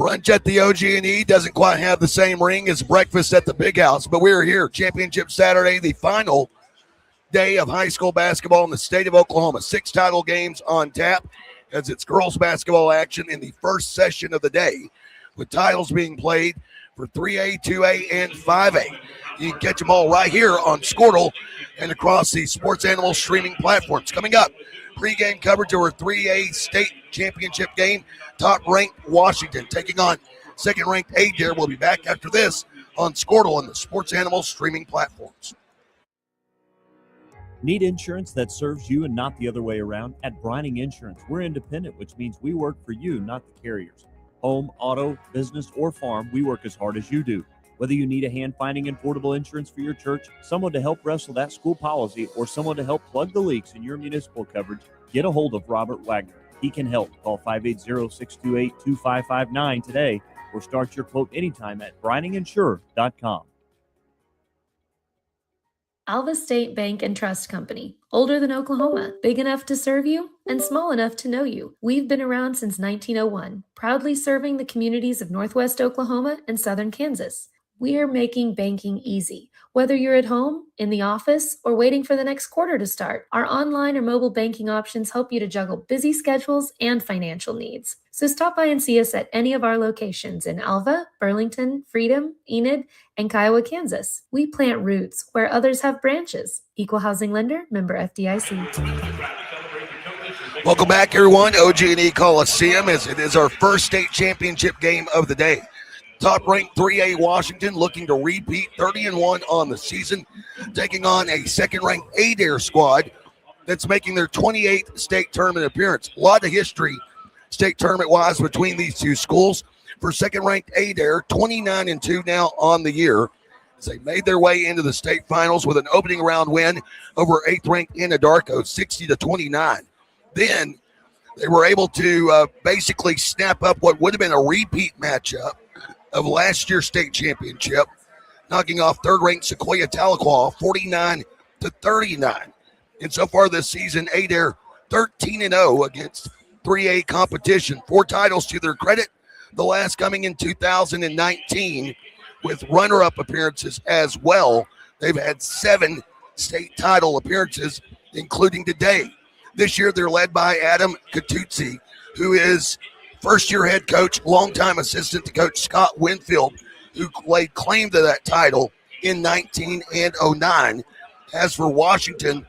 Brunch at the OG&E doesn't quite have the same ring as breakfast at the Big House, but we're here. Championship Saturday, the final day of high school basketball in the state of Oklahoma. 6 title games on tap as it's girls basketball action in the first session of the day, with titles being played for 3A, 2A, and 5A. You can catch them all right here on Squirtle and across the Sports Animal streaming platforms. Coming up, pregame coverage of our 3A state championship game. Top-ranked Washington taking on second-ranked Adair. We'll be back after this on Squirtle and the Sports Animal streaming platforms. Need insurance that serves you and not the other way around? At Brining Insurance, we're independent, which means we work for you, not the carriers. Home, auto, business, or farm, we work as hard as you do. Whether you need a hand-finding and portable insurance for your church, someone to help wrestle that school policy, or someone to help plug the leaks in your municipal coverage, get a hold of Robert Wagner. He can help. Call 580-628-2559 today or start your quote anytime at brininginsure.com. Alva State Bank and Trust Company. Older than Oklahoma, big enough to serve you, and small enough to know you. We've been around since 1901, proudly serving the communities of Northwest Oklahoma and Southern Kansas. We are making banking easy. Whether you're at home, in the office, or waiting for the next quarter to start, our online or mobile banking options help you to juggle busy schedules and financial needs. So stop by and see us at any of our locations in Alva, Burlington, Freedom, Enid, and Kiowa, Kansas. We plant roots where others have branches. Equal Housing Lender, member FDIC. Welcome back, everyone. OG&E Coliseum, as it is our first state championship game of the day. Top-ranked 3A Washington looking to repeat 30-1 on the season, taking on a second-ranked Adair squad that's making their 28th state tournament appearance. A lot of history state tournament-wise between these two schools. For second-ranked Adair, 29-2 now on the year, as they made their way into the state finals with an opening round win over 8th-ranked Anadarko, 60-29. Then they were able to basically snap up what would have been a repeat matchup of last year's state championship, knocking off third-ranked Sequoia Tahlequah 49-39. And so far this season, Adair 13-0 against 3A competition. 4 titles to their credit, the last coming in 2019 with runner-up appearances as well. They've had 7 state title appearances, including today. This year they're led by Adam Katutsi, who is first-year head coach, longtime assistant to Coach Scott Winfield, who laid claim to that title in 19 and 09. As for Washington,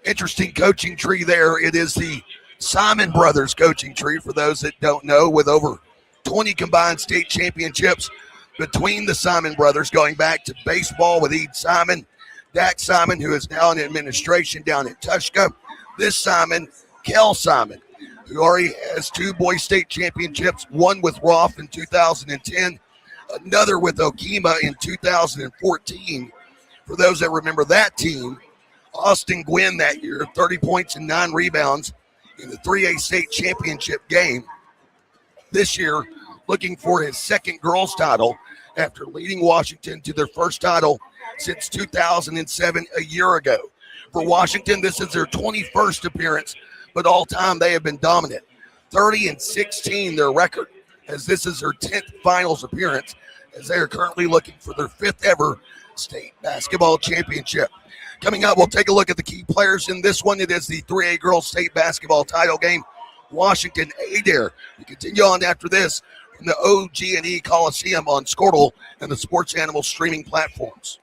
interesting coaching tree there. It is the Simon Brothers coaching tree, for those that don't know, with over 20 combined state championships between the Simon Brothers, going back to baseball with Ed Simon, Dak Simon, who is now in administration down in Tushka. This Simon, Kel Simon, who already has 2 boys state championships, one with Roth in 2010, another with Okema in 2014. For those that remember that team, Austin Gwynn that year, 30 points and 9 rebounds in the 3A state championship game. This year, looking for his second girls title after leading Washington to their first title since 2007, a year ago. For Washington, this is their 21st appearance, but all time they have been dominant. 30-16 their record, as this is their 10th finals appearance, as they are currently looking for their 5th ever state basketball championship. Coming up, we'll take a look at the key players in this one. It is the 3A girls state basketball title game. Washington Adair. We continue on after this from the OG&E Coliseum on Squirtle and the Sports Animal streaming platforms.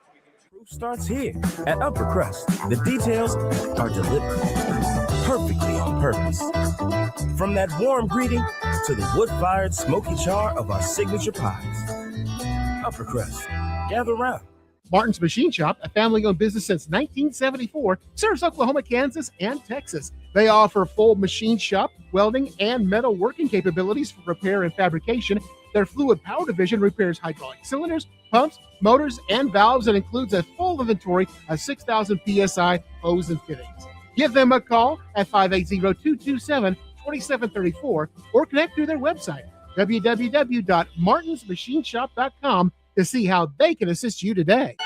Starts here at Upper Crust. The details are delivered perfectly on purpose. From that warm greeting to the wood-fired smoky char of our signature pies. Upper Crust, gather around. Martin's Machine Shop, a family-owned business since 1974, serves Oklahoma, Kansas, and Texas. They offer full machine shop, welding, and metal working capabilities for repair and fabrication. Their fluid power division repairs hydraulic cylinders, pumps, motors, and valves, and includes a full inventory of 6,000 PSI hose and fittings. Give them a call at 580-227-2734 or connect through their website, www.martinsmachineshop.com, to see how they can assist you today.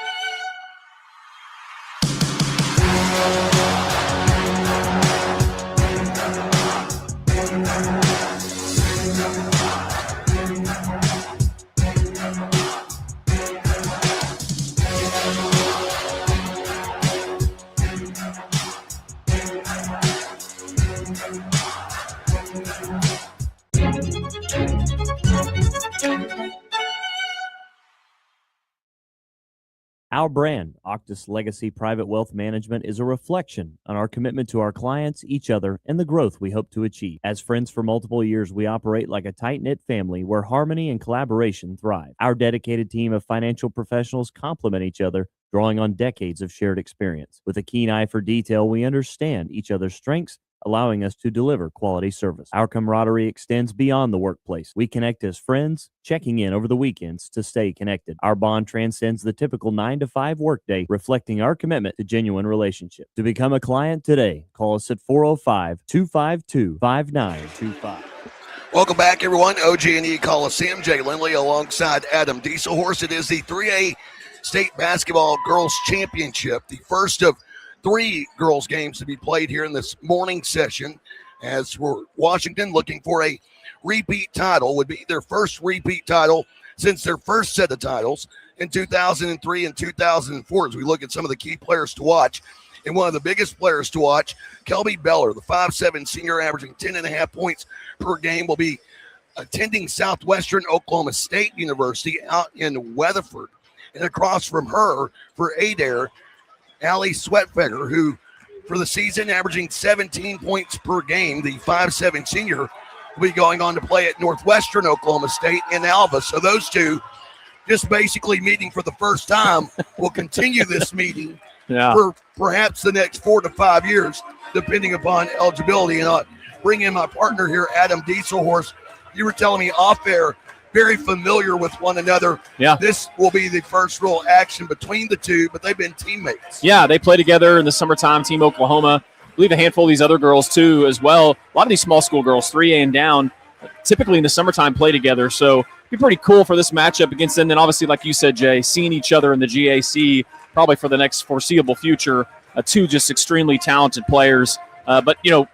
Our brand, Octus Legacy Private Wealth Management, is a reflection on our commitment to our clients, each other, and the growth we hope to achieve. As friends for multiple years, we operate like a tight-knit family where harmony and collaboration thrive. Our dedicated team of financial professionals complement each other, drawing on decades of shared experience. With a keen eye for detail, we understand each other's strengths, allowing us to deliver quality service. Our camaraderie extends beyond the workplace. We connect as friends, checking in over the weekends to stay connected. Our bond transcends the typical 9-to-5 workday, reflecting our commitment to genuine relationships. To become a client today, call us at 405-252-5925. Welcome back, everyone. OG&E Coliseum, Jay Lindley alongside Adam Dieselhorst. It is the 3A State Basketball Girls Championship, the first of 3 girls games to be played here in this morning session, as for Washington looking for a repeat title. Would be their first repeat title since their first set of titles in 2003 and 2004. As we look at some of the key players to watch, and one of the biggest players to watch, Kelby Beller, the 5'7" senior averaging 10.5 points per game, will be attending Southwestern Oklahoma State University out in Weatherford. And across from her for Adair, Allie Sweatfeger, who for the season averaging 17 points per game, the 5'7" senior, will be going on to play at Northwestern Oklahoma State in Alva. So those two just basically meeting for the first time. Will continue this meeting for perhaps the next 4 to 5 years, depending upon eligibility. And I'll bring in my partner here, Adam Dieselhorst. You were telling me off air, very familiar with one another. Yeah. This will be the first real action between the two, but they've been teammates. Yeah, they play together in the summertime, Team Oklahoma. I believe a handful of these other girls, too, as well. A lot of these small school girls, 3A and down, typically in the summertime play together. So it'd be pretty cool for this matchup against them. And obviously, like you said, Jay, seeing each other in the GAC probably for the next foreseeable future. Two just extremely talented players. But, you know,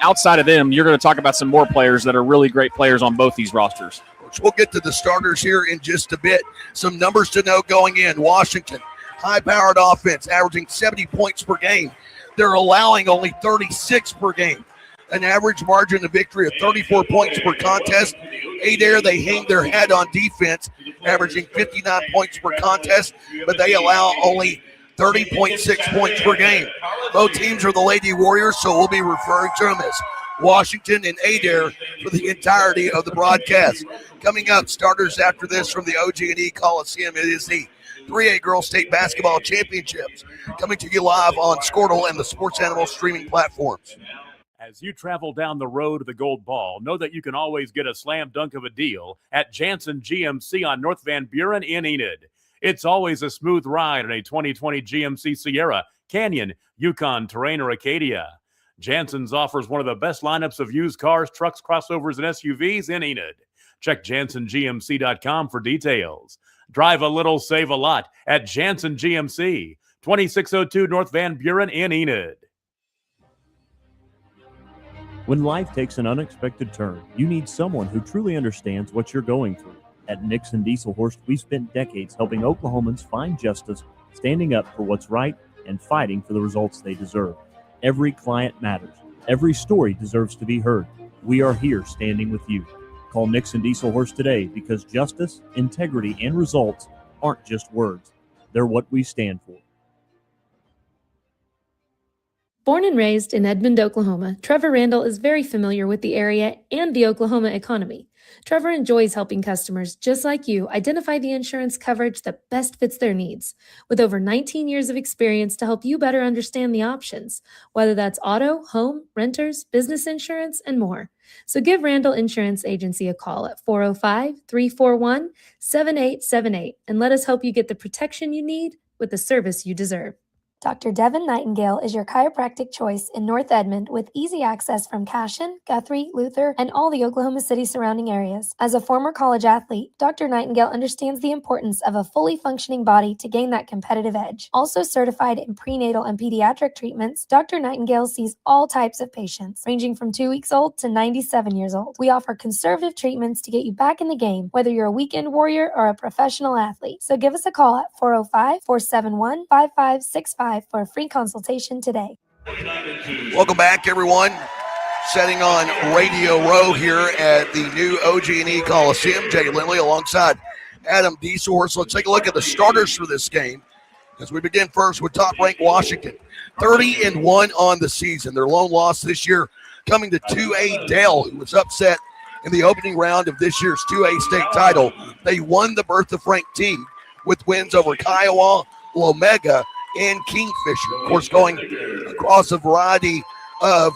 outside of them, you're going to talk about some more players that are really great players on both these rosters. We'll get to the starters here in just a bit. Some numbers to know going in. Washington, high-powered offense, averaging 70 points per game. They're allowing only 36 per game. An average margin of victory of 34 points per contest. Adair, they hang their hat on defense, averaging 59 points per contest, but they allow only 30.6 points per game. Both teams are the Lady Warriors, so we'll be referring to them as Washington and Adair for the entirety of the broadcast. Coming up, starters after this from the OG&E Coliseum. It is the 3A Girls State Basketball Championships, coming to you live on Squirtle and the Sports Animal streaming platforms. As you travel down the road to the Gold Ball, know that you can always get a slam dunk of a deal at Jansen GMC on North Van Buren in Enid. It's always a smooth ride in a 2020 GMC Sierra, Canyon, Yukon, Terrain, or Acadia. Jansen's offers one of the best lineups of used cars, trucks, crossovers, and SUVs in Enid. Check JansenGMC.com for details. Drive a little, save a lot at Jansen GMC, 2602 North Van Buren in Enid. When life takes an unexpected turn, you need someone who truly understands what you're going through. At Nixon Dieselhorst, we've spent decades helping Oklahomans find justice, standing up for what's right, and fighting for the results they deserve. Every client matters. Every story deserves to be heard. We are here standing with you. Call Nixon Dieselhorst today, because justice, integrity, and results aren't just words. They're what we stand for. Born and raised in Edmond, Oklahoma, Trevor Randall is very familiar with the area and the Oklahoma economy. Trevor enjoys helping customers just like you identify the insurance coverage that best fits their needs, with over 19 years of experience to help you better understand the options, whether that's auto, home, renters, business insurance, and more. So give Randall Insurance Agency a call at 405-341-7878 and let us help you get the protection you need with the service you deserve. Dr. Devin Nightingale is your chiropractic choice in North Edmond, with easy access from Cashion, Guthrie, Luther, and all the Oklahoma City surrounding areas. As a former college athlete, Dr. Nightingale understands the importance of a fully functioning body to gain that competitive edge. Also certified in prenatal and pediatric treatments, Dr. Nightingale sees all types of patients, ranging from 2 weeks old to 97 years old. We offer conservative treatments to get you back in the game, whether you're a weekend warrior or a professional athlete. So give us a call at 405-471-5565 for a free consultation today. Welcome back, everyone. Setting on Radio Row here at the new OG&E Coliseum. Jay Lindley alongside Adam Dieselhorst. Let's take a look at the starters for this game. As we begin first with top-ranked Washington, 30-1 on the season. Their lone loss this year coming to 2A Dale, who was upset in the opening round of this year's 2A state title. They won the Bertha Frank Teague with wins over Kiowa, Lomega, and Kingfisher. Of course, going across a variety of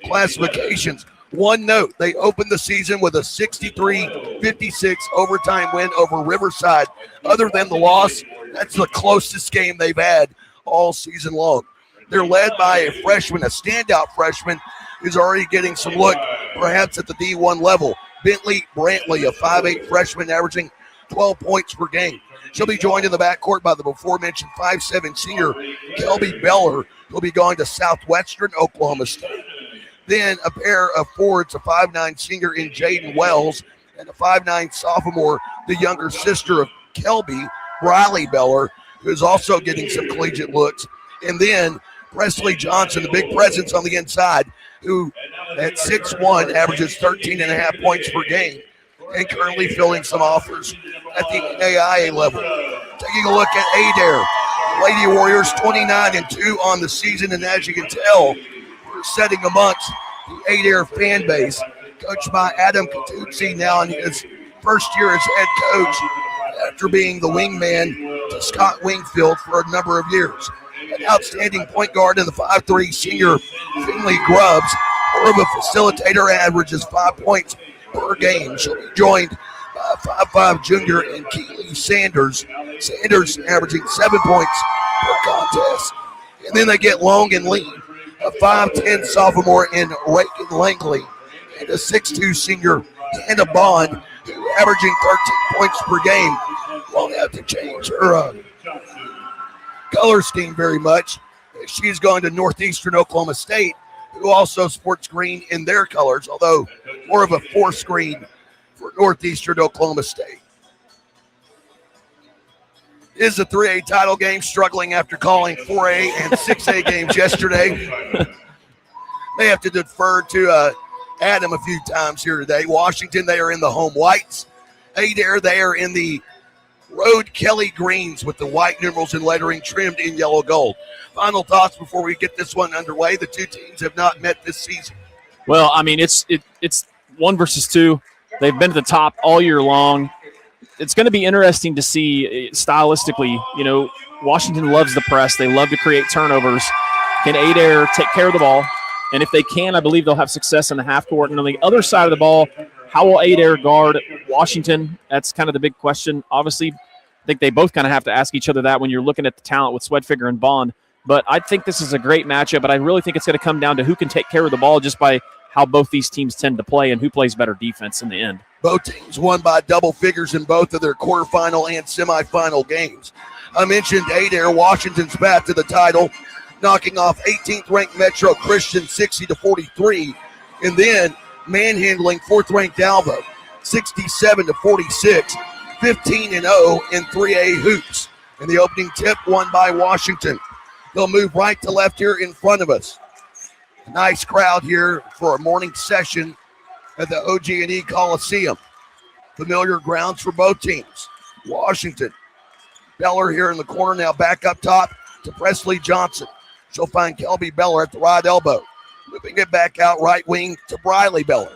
classifications. One note, they opened the season with a 63-56 overtime win over Riverside. Other than the loss, that's the closest game they've had all season long. They're led by a freshman, a standout freshman, who's already getting some look perhaps at the D1 level. Bentley Brantley, a 5'8 freshman averaging 12 points per game. She'll be joined in the backcourt by the before-mentioned 5'7 senior Kelby Beller, who'll be going to Southwestern Oklahoma State. Then a pair of forwards, a 5'9 senior in Jaden Wells and a 5'9 sophomore, the younger sister of Kelby, Briley Beller, who's also getting some collegiate looks. And then Presley Johnson, the big presence on the inside, who at 6'1 averages 13.5 points per game and currently filling some offers at the AIA level. Taking a look at Adair. Lady Warriors 29-2 on the season, and as you can tell, we're setting amongst the Adair fan base, coached by Adam Catuzzi now in his first year as head coach after being the wingman to Scott Wingfield for a number of years. An outstanding point guard in the 5'3 senior Finley Grubbs, more of a facilitator, averages 5 points per game. She'll be joined by a 5'5 junior in Keely Sanders. Sanders averaging 7 points per contest. And then they get long and lean, a 5'10 sophomore in Reagan Langley, and a 6'2 senior Hannah Bond, who averaging 13 points per game. Won't have to change her color scheme very much. She's going to Northeastern Oklahoma State, who also sports green in their colors, although more of a force green for Northeastern Oklahoma State. It is a 3A title game, struggling after calling 4A and 6A games yesterday. May have to defer to Adam a few times here today. Washington, they are in the home whites. Adair, they are in the road Kelly greens with the white numerals and lettering trimmed in yellow gold. Final thoughts before we get this one underway. The two teams have not met this season. Well, I mean, it's 1 versus 2. They've been at the top all year long. It's going to be interesting to see stylistically. You know, Washington loves the press. They love to create turnovers. Can Adair take care of the ball? And if they can, I believe they'll have success in the half court. And on the other side of the ball, how will Adair guard Washington? That's kind of the big question. Obviously, I think they both kind of have to ask each other that when you're looking at the talent with Swedfigger and Bond. But I think this is a great matchup, but I really think it's going to come down to who can take care of the ball just by how both these teams tend to play and who plays better defense in the end. Both teams won by double figures in both of their quarterfinal and semifinal games. I mentioned Adair, Washington's path to the title, knocking off 18th-ranked Metro Christian 60-43, and then manhandling 4th-ranked Alva 67-46, 15-0 in 3A hoops. In the opening tip, won by Washington. They'll move right to left here in front of us. Nice crowd here for a morning session at the OG&E Coliseum. Familiar grounds for both teams. Washington. Beller here in the corner, now back up top to Presley Johnson. She'll find Kelby Beller at the right elbow. Moving it back out right wing to Briley Beller.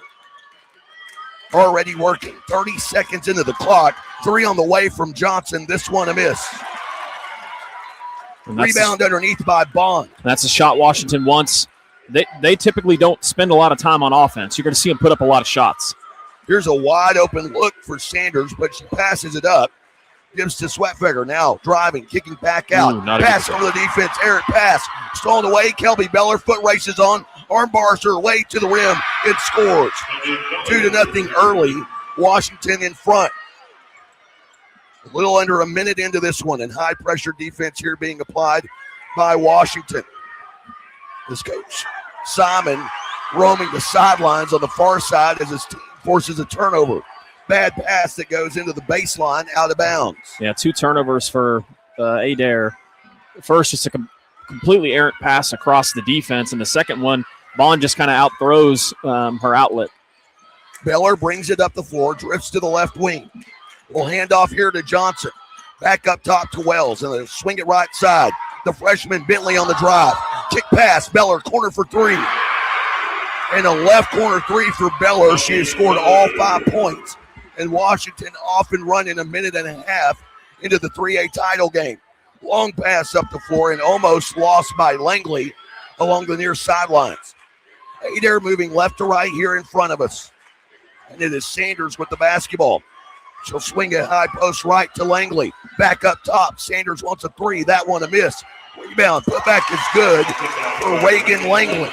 Already working. 30 seconds into the clock. 3 on the way from Johnson. This one a miss. Rebound underneath by Bond. That's a shot Washington wants. They typically don't spend a lot of time on offense. You're going to see them put up a lot of shots. Here's a wide open look for Sanders, but she passes it up. Gives to Swedfigger. Now driving, kicking back out. Pass over the defense. Eric pass. Stolen away. Kelby Beller. Foot races on. Arm bars her way to the rim. It scores. 2-0 early. Washington in front. A little under a minute into this one, and high pressure defense here being applied by Washington. This coach Simon roaming the sidelines on the far side as his team forces a turnover. Bad pass that goes into the baseline, out of bounds. Yeah, 2 turnovers for Adair. First, just a completely errant pass across the defense, and the second one, Bond just kind of outthrows her outlet. Beller brings it up the floor, drifts to the left wing. We'll hand off here to Johnson. Back up top to Wells, and they swing it right side. The freshman Bentley on the drive. Kick pass, Beller, corner for three. And a left corner three for Beller. She has scored all 5 points. And Washington off and running a minute and a half into the 3A title game. Long pass up the floor and almost lost by Langley along the near sidelines. Adair moving left to right here in front of us. And it is Sanders with the basketball. She'll swing it high post right to Langley. Back up top. Sanders wants a three. That one a miss. Rebound. Put back is good for Reagan Langley.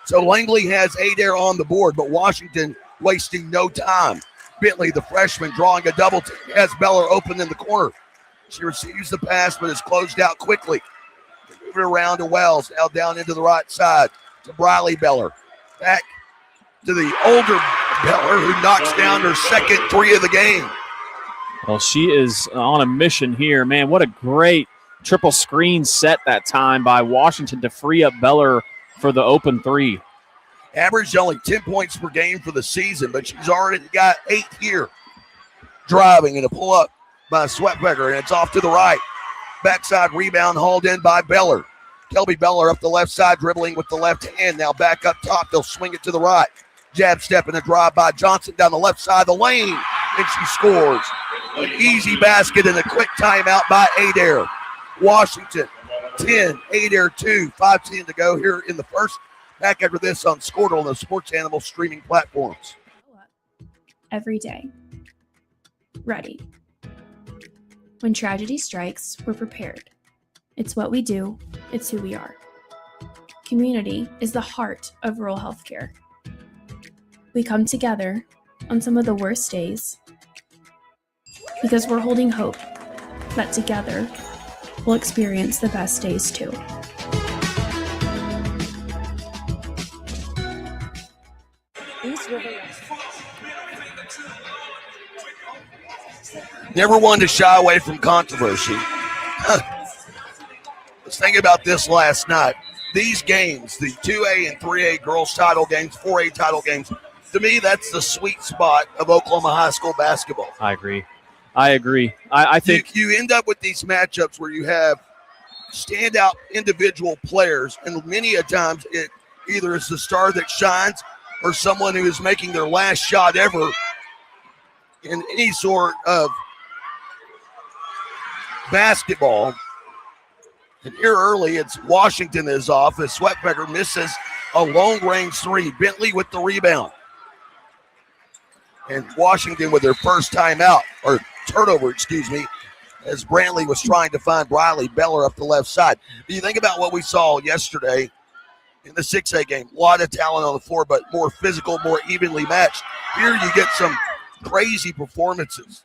So Langley has Adair on the board, but Washington wasting no time. Bentley, the freshman, drawing a double team. Has Beller open in the corner. She receives the pass, but is closed out quickly. Move it around to Wells. Now down into the right side to Briley Beller. Back to the older Beller, who knocks down her second three of the game. Well, she is on a mission here. Man, what a great triple screen set that time by Washington to free up Beller for the open three. Averaged only 10 points per game for the season, but she's already got 8 here. Driving and a pull up by Sweatbecker, and it's off to the right. Backside rebound hauled in by Beller. Kelby Beller up the left side, dribbling with the left hand. Now back up top, they'll swing it to the right. Jab step and a drive by Johnson down the left side of the lane, and she scores. An easy basket and a quick timeout by Adair. Washington 10, Adair 2, 5:10 to go here in the first. Back after this on Squirtle and the Sports Animal streaming platforms. Every day. Ready. When tragedy strikes, we're prepared. It's what we do. It's who we are. Community is the heart of rural healthcare. We come together on some of the worst days because we're holding hope that together we'll experience the best days too. Never one to shy away from controversy. Let's think about this last night. These games, the 2A and 3A girls title games, 4A title games, to me, that's the sweet spot of Oklahoma high school basketball. I agree. I think you end up with these matchups where you have standout individual players, and many a times it either is the star that shines or someone who is making their last shot ever in any sort of basketball. And here early, it's Washington is off as Sweatbecker misses a long-range three. Bentley with the rebound. And Washington with their first timeout, or turnover, as Brantley was trying to find Briley Beller up the left side. Do you think about what we saw yesterday in the 6A game? A lot of talent on the floor, but more physical, more evenly matched. Here you get some crazy performances.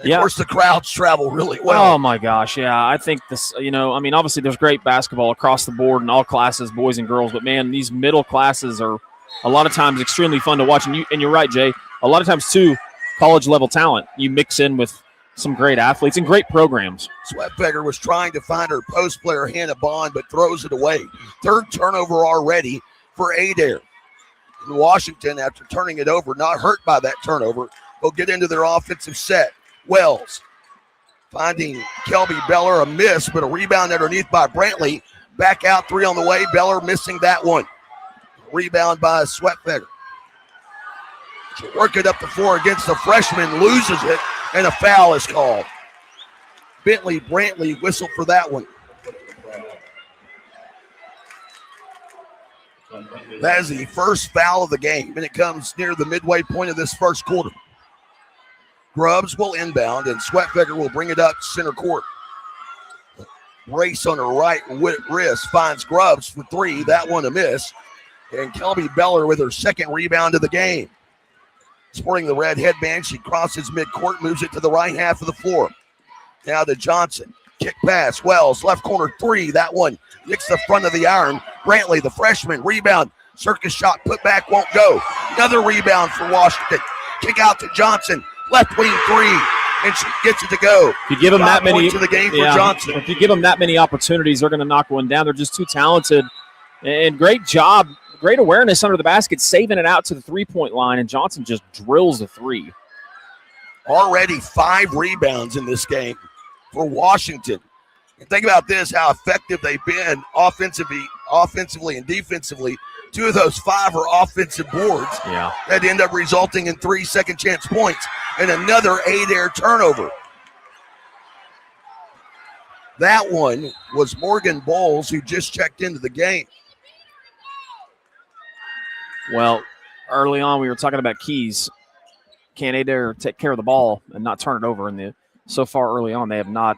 And of course, the crowds travel really well. Oh, my gosh, yeah. I think this, obviously there's great basketball across the board in all classes, boys and girls, but, man, these middle classes are a lot of times extremely fun to watch. And you're right, Jay, a lot of times, too, college-level talent. You mix in with some great athletes and great programs. Sweatbecker was trying to find her post player, Hannah Bond, but throws it away. Third turnover already for Adair. And Washington, after turning it over, not hurt by that turnover, will get into their offensive set. Wells finding Kelby Beller, a miss, but a rebound underneath by Brantley. Back out, three on the way. Beller missing that one. Rebound by Sweatbecker. She'll work it up the floor against the freshman, loses it, and a foul is called. Bentley Brantley whistled for that one. That is the first foul of the game, and it comes near the midway point of this first quarter. Grubbs will inbound, and Sweatbecker will bring it up center court. Race on her right wrist finds Grubbs for three. That one a miss. And Kelby Beller with her second rebound of the game. Sporting the red headband, she crosses midcourt, moves it to the right half of the floor. Now to Johnson. Kick pass. Wells, left corner three. That one hits the front of the iron. Brantley, the freshman, rebound. Circus shot, put back, won't go. Another rebound for Washington. Kick out to Johnson. Left wing three, and she gets it to go. If you give them that many to the game for Johnson. If you give them that many opportunities, they're going to knock one down. They're just too talented. And great job, great awareness under the basket, saving it out to the three-point line, and Johnson just drills the three. Already 5 rebounds in this game for Washington. And think about this, how effective they've been offensively and defensively. 2 of those 5 are offensive boards that end up resulting in 3 second chance points and another Adair turnover. That one was Morgan Bowles, who just checked into the game. Well, early on we were talking about keys. Can Adair take care of the ball and not turn it over? And so far early on, they have not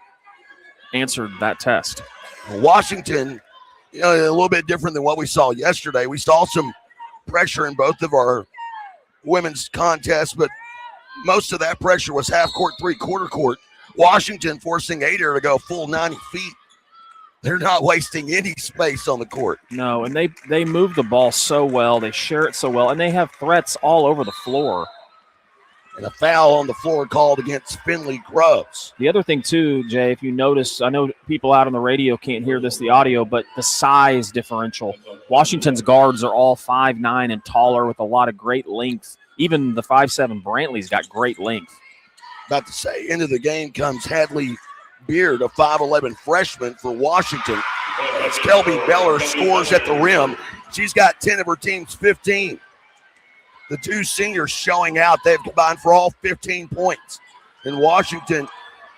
answered that test. Washington, a little bit different than what we saw yesterday. We saw some pressure in both of our women's contests, but most of that pressure was half court, 3/4 court. Washington forcing Adair to go full 90 feet. They're not wasting any space on the court. No, and they move the ball so well. They share it so well, and they have threats all over the floor. And a foul on the floor called against Finley Grubbs. The other thing, too, Jay, if you notice, I know people out on the radio can't hear the audio, but the size differential. Washington's guards are all 5'9" and taller with a lot of great length. Even the 5'7" Brantley's got great length. About to say, into the game comes Hadley Beard, a 5'11" freshman for Washington. As Kelby Beller scores at the rim. She's got 10 of her team's 15. The 2 seniors showing out. They've combined for all 15 points. And Washington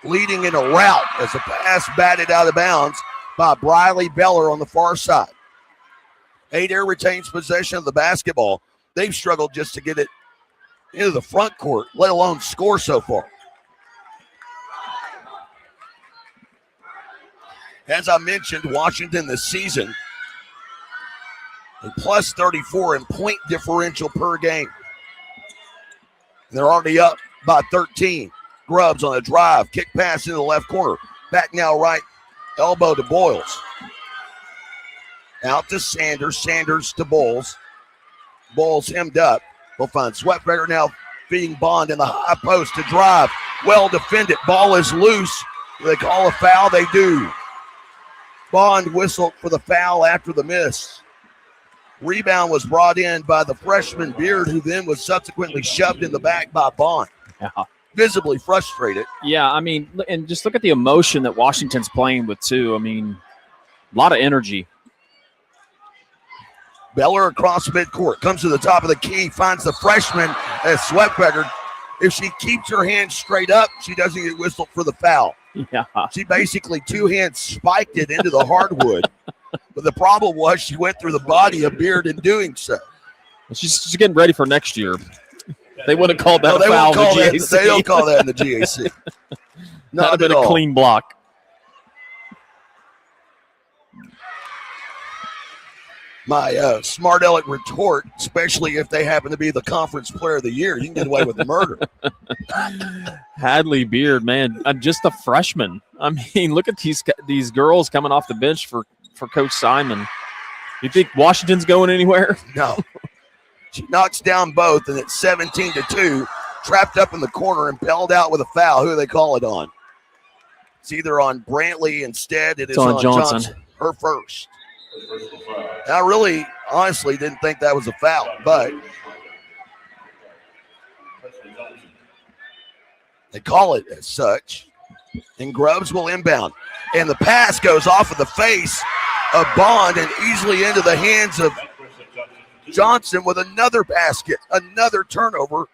leading in a rout as a pass batted out of bounds by Briley Beller on the far side. Adair retains possession of the basketball. They've struggled just to get it into the front court, let alone score so far. As I mentioned, Washington this season, a plus 34 in point differential per game. And they're already up by 13. Grubbs on a drive, kick pass into the left corner. Back now right, elbow to Boyles. Out to Sanders, Sanders to Bowles. Bowles hemmed up. We'll find Sweatberger now feeding Bond in the high post to drive. Well defended, ball is loose. They call a foul, they do. Bond whistled for the foul after the miss. Rebound was brought in by the freshman Beard, who then was subsequently shoved in the back by Bond. Yeah. Visibly frustrated. Yeah, I mean, and just look at the emotion that Washington's playing with, too. I mean, a lot of energy. Beller across midcourt, comes to the top of the key, finds the freshman as Sweatberger. If she keeps her hands straight up, she doesn't get whistled for the foul. Yeah. She basically 2 hands spiked it into the hardwood. But the problem was she went through the body of Beard in doing so. She's getting ready for next year. They wouldn't have called that a foul in the GAC. They don't call that in the GAC. Not at all. A clean block. My smart aleck retort, especially if they happen to be the conference player of the year, you can get away with murder. Hadley Beard, man, just a freshman. I mean, look at these girls coming off the bench for Coach Simon. You think Washington's going anywhere? No. She knocks down both, and it's 17-2, trapped up in the corner and bailed out with a foul. Who do they call it on? It's either on Brantley instead. It's on Johnson. Her first. I really, honestly, didn't think that was a foul, but they call it as such. And Grubbs will inbound. And the pass goes off of the face of Bond and easily into the hands of Johnson with another basket, another turnover,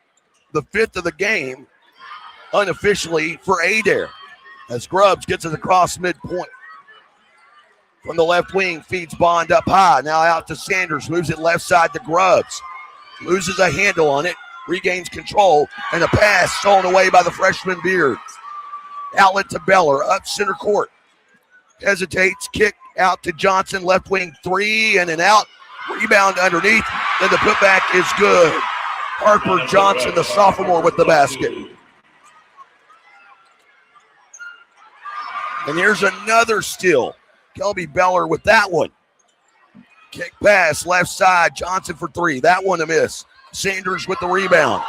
the 5th of the game, unofficially for Adair, as Grubbs gets it across midpoint. From the left wing, feeds Bond up high. Now out to Sanders, moves it left side to Grubbs. Loses a handle on it, regains control, and a pass stolen away by the freshman Beard. Outlet to Beller, up center court. Hesitates, kick out to Johnson, left wing 3, and an out. Rebound underneath, then the putback is good. Harper Johnson, the sophomore, with the basket. And here's another steal. Kelby Beller with that one. Kick pass, left side, Johnson for 3. That one a miss. Sanders with the rebound.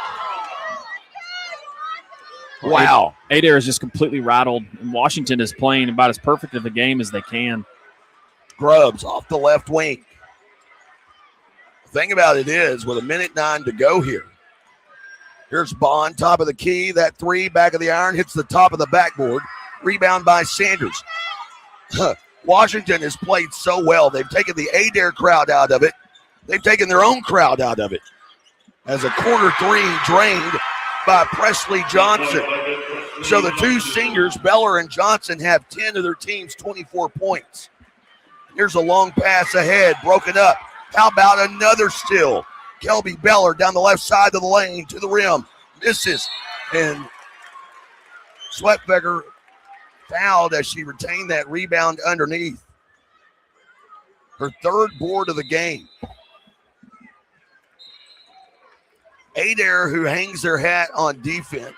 Wow. Adair is just completely rattled, and Washington is playing about as perfect of a game as they can. Grubbs off the left wing. The thing about it is, with 1:09 to go here, Here's Bond, top of the key. That three, back of the iron, hits the top of the backboard. Rebound by Sanders. Washington has played so well. They've taken the Adair crowd out of it. They've taken their own crowd out of it. As a corner three drained by Presley Johnson. So the two seniors, Beller and Johnson, have 10 of their team's 24 points. Here's a long pass ahead, broken up. How about another steal? Kelby Beller down the left side of the lane to the rim. Misses. And Sweatfeger fouled as she retained that rebound underneath. Her third board of the game. Adair, who hangs their hat on defense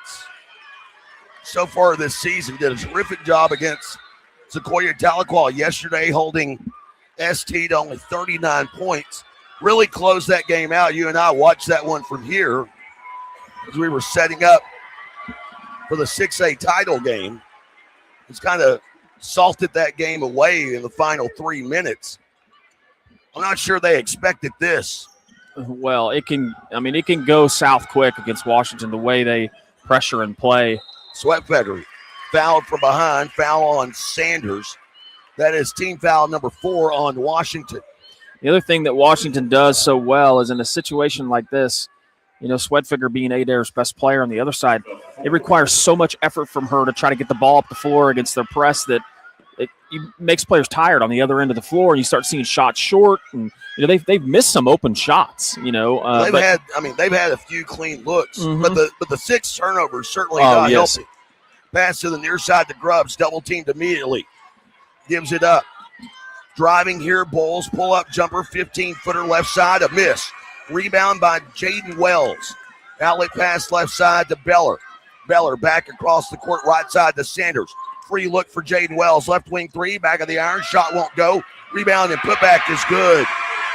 so far this season, did a terrific job against Sequoia Tahlequah yesterday, holding ST to only 39 points. Really closed that game out. You and I watched that one from here as we were setting up for the 6A title game. It's kind of salted that game away in the final 3 minutes. I'm not sure they expected this. Well, it can go south quick against Washington the way they pressure and play. Sweatfeger fouled from behind, foul on Sanders. That is team foul number 4 on Washington. The other thing that Washington does so well is in a situation like this, Sweatfeger being Adair's best player on the other side, it requires so much effort from her to try to get the ball up the floor against their press that it makes players tired on the other end of the floor, and you start seeing shots short, and they've missed some open shots. They've had a few clean looks, but the 6 turnovers certainly not helping. Pass to the near side to Grubbs, double teamed immediately, gives it up. Driving here, Bulls pull up jumper, 15-footer left side, a miss. Rebound by Jaden Wells. Outlet pass left side to Beller. Beller back across the court, right side to Sanders. Free look for Jaden Wells. Left wing three, back of the iron. Shot won't go. Rebound and putback is good.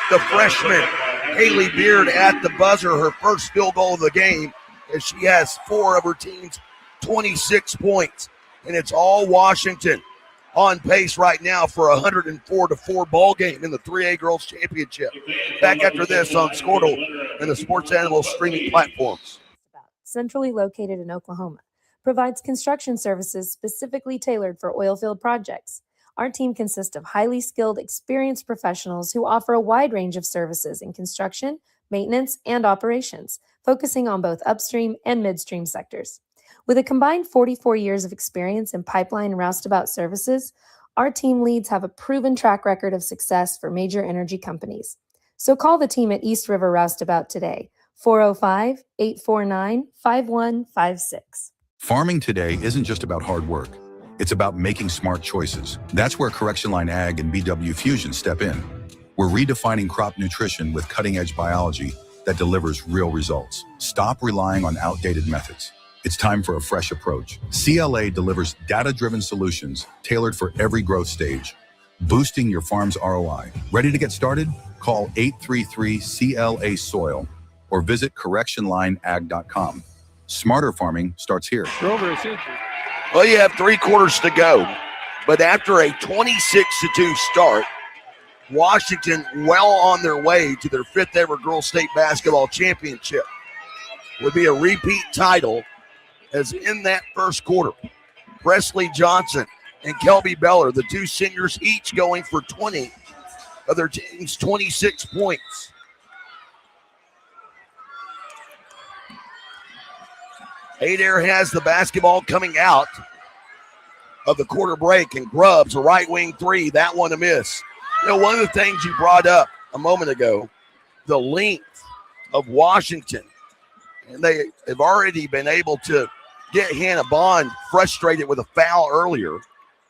The freshman, Haley Beard, at the buzzer, her first field goal of the game, as she has 4 of her team's 26 points. And it's all Washington on pace right now for a 104-4 ball game in the 3A Girls Championship. Back after this on Squirtle and the Sports Animal streaming platforms. Centrally located in Oklahoma, provides construction services specifically tailored for oilfield projects. Our team consists of highly skilled, experienced professionals who offer a wide range of services in construction, maintenance, and operations, focusing on both upstream and midstream sectors. With a combined 44 years of experience in pipeline and roustabout services, our team leads have a proven track record of success for major energy companies. So call the team at East River Roustabout today, 405-849-5156. Farming today isn't just about hard work. It's about making smart choices. That's where Correction Line Ag and BW Fusion step in. We're redefining crop nutrition with cutting-edge biology that delivers real results. Stop relying on outdated methods. It's time for a fresh approach. CLA delivers data-driven solutions tailored for every growth stage, boosting your farm's ROI. Ready to get started? Call 833-CLA-SOIL or visit correctionlineag.com. Smarter farming starts here. Well, you have 3 quarters to go, but after a 26-2 start, Washington well on their way to their 5th ever Girls State Basketball Championship. Would be a repeat title, as in that first quarter, Presley Johnson and Kelby Beller, the 2 seniors, each going for 20 of their team's 26 points. Adair has the basketball coming out of the quarter break, and Grubbs, a right wing 3, that one a miss. One of the things you brought up a moment ago, the length of Washington, and they have already been able to get Hannah Bond frustrated with a foul earlier,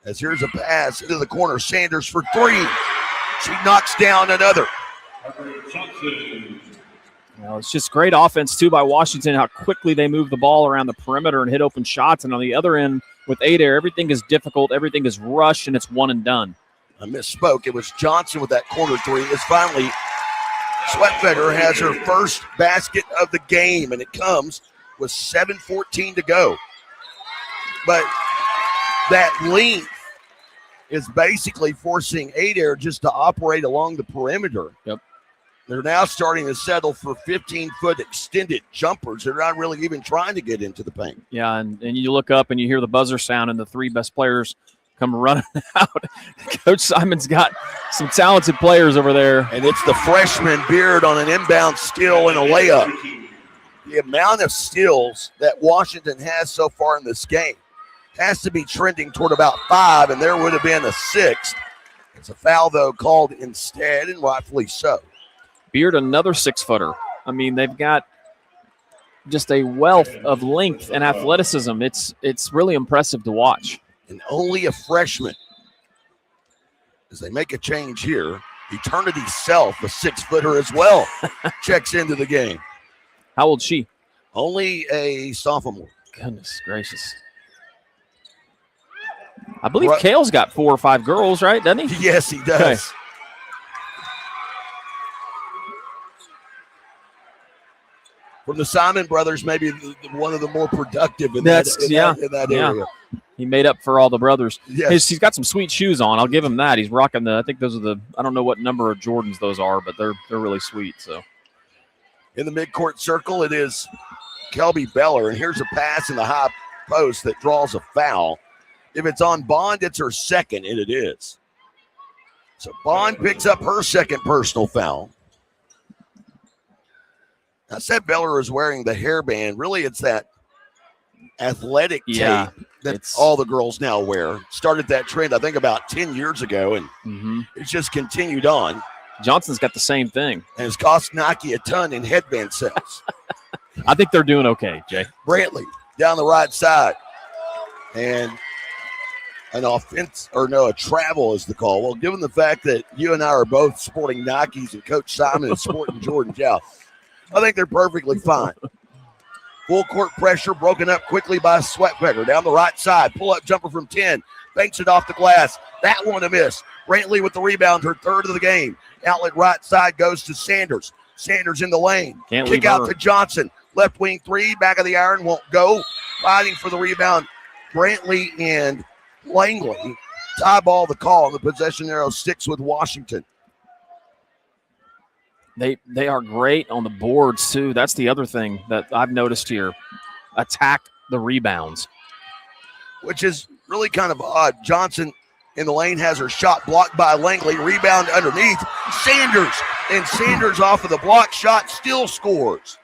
as here's a pass into the corner. Sanders for 3. She knocks down another. It's just great offense, too, by Washington, how quickly they move the ball around the perimeter and hit open shots. And on the other end, with Adair, everything is difficult, everything is rushed, and it's one and done. I misspoke. It was Johnson with that corner 3. It's finally Sweatfeger has her first basket of the game, and it comes with 7:14 to go. But that length is basically forcing Adair just to operate along the perimeter. Yep. They're now starting to settle for 15-foot extended jumpers. They're not really even trying to get into the paint. Yeah, and you look up and you hear the buzzer sound, and the three best players come running out. Coach Simon's got some talented players over there. And it's the freshman Beard on an inbound steal and a layup. The amount of steals that Washington has so far in this game has to be trending toward about 5, and there would have been a 6th. It's a foul, though, called instead, and rightfully so. Beard, another 6-footer. I mean, they've got just a wealth of length and athleticism. It's really impressive to watch. And only a freshman. As they make a change here, Eternity Self, a 6-footer as well, checks into the game. How old's she? Only a sophomore. Goodness gracious. I believe Kale's got 4 or 5 girls, right? Doesn't he? Yes, he does. Okay. From the Simon brothers, maybe one of the more productive in that area. He made up for all the brothers. Yes. He's got some sweet shoes on. I'll give him that. He's rocking I think those are I don't know what number of Jordans those are, but they're really sweet. So in the midcourt circle, it is Kelby Beller, and here's a pass in the high post that draws a foul. If it's on Bond, it's her second, and it is. So Bond picks up her second personal foul. I said Beller is wearing the hairband. Really, it's that athletic tape that all the girls now wear. Started that trend, I think, about 10 years ago, and it's just continued on. Johnson's got the same thing. And it's cost Nike a ton in headband sales. I think they're doing okay, Jay. Brantley down the right side. And a travel is the call. Well, given the fact that you and I are both sporting Nikes and Coach Simon is sporting Jordan Jow, I think they're perfectly fine. Full court pressure broken up quickly by Sweatpecker. Down the right side, pull-up jumper from 10. Banks it off the glass. That one a miss. Brantley with the rebound, her third of the game. Outlet right side goes to Sanders. Sanders in the lane. Kick out to Johnson. Left wing 3, back of the iron, won't go. Fighting for the rebound, Brantley and Langley. Tie ball the call. The possession arrow sticks with Washington. They are great on the boards, too. That's the other thing that I've noticed here. Attack the rebounds. Which is really kind of odd. Johnson in the lane has her shot blocked by Langley. Rebound underneath. Sanders. And Sanders off of the block shot still scores.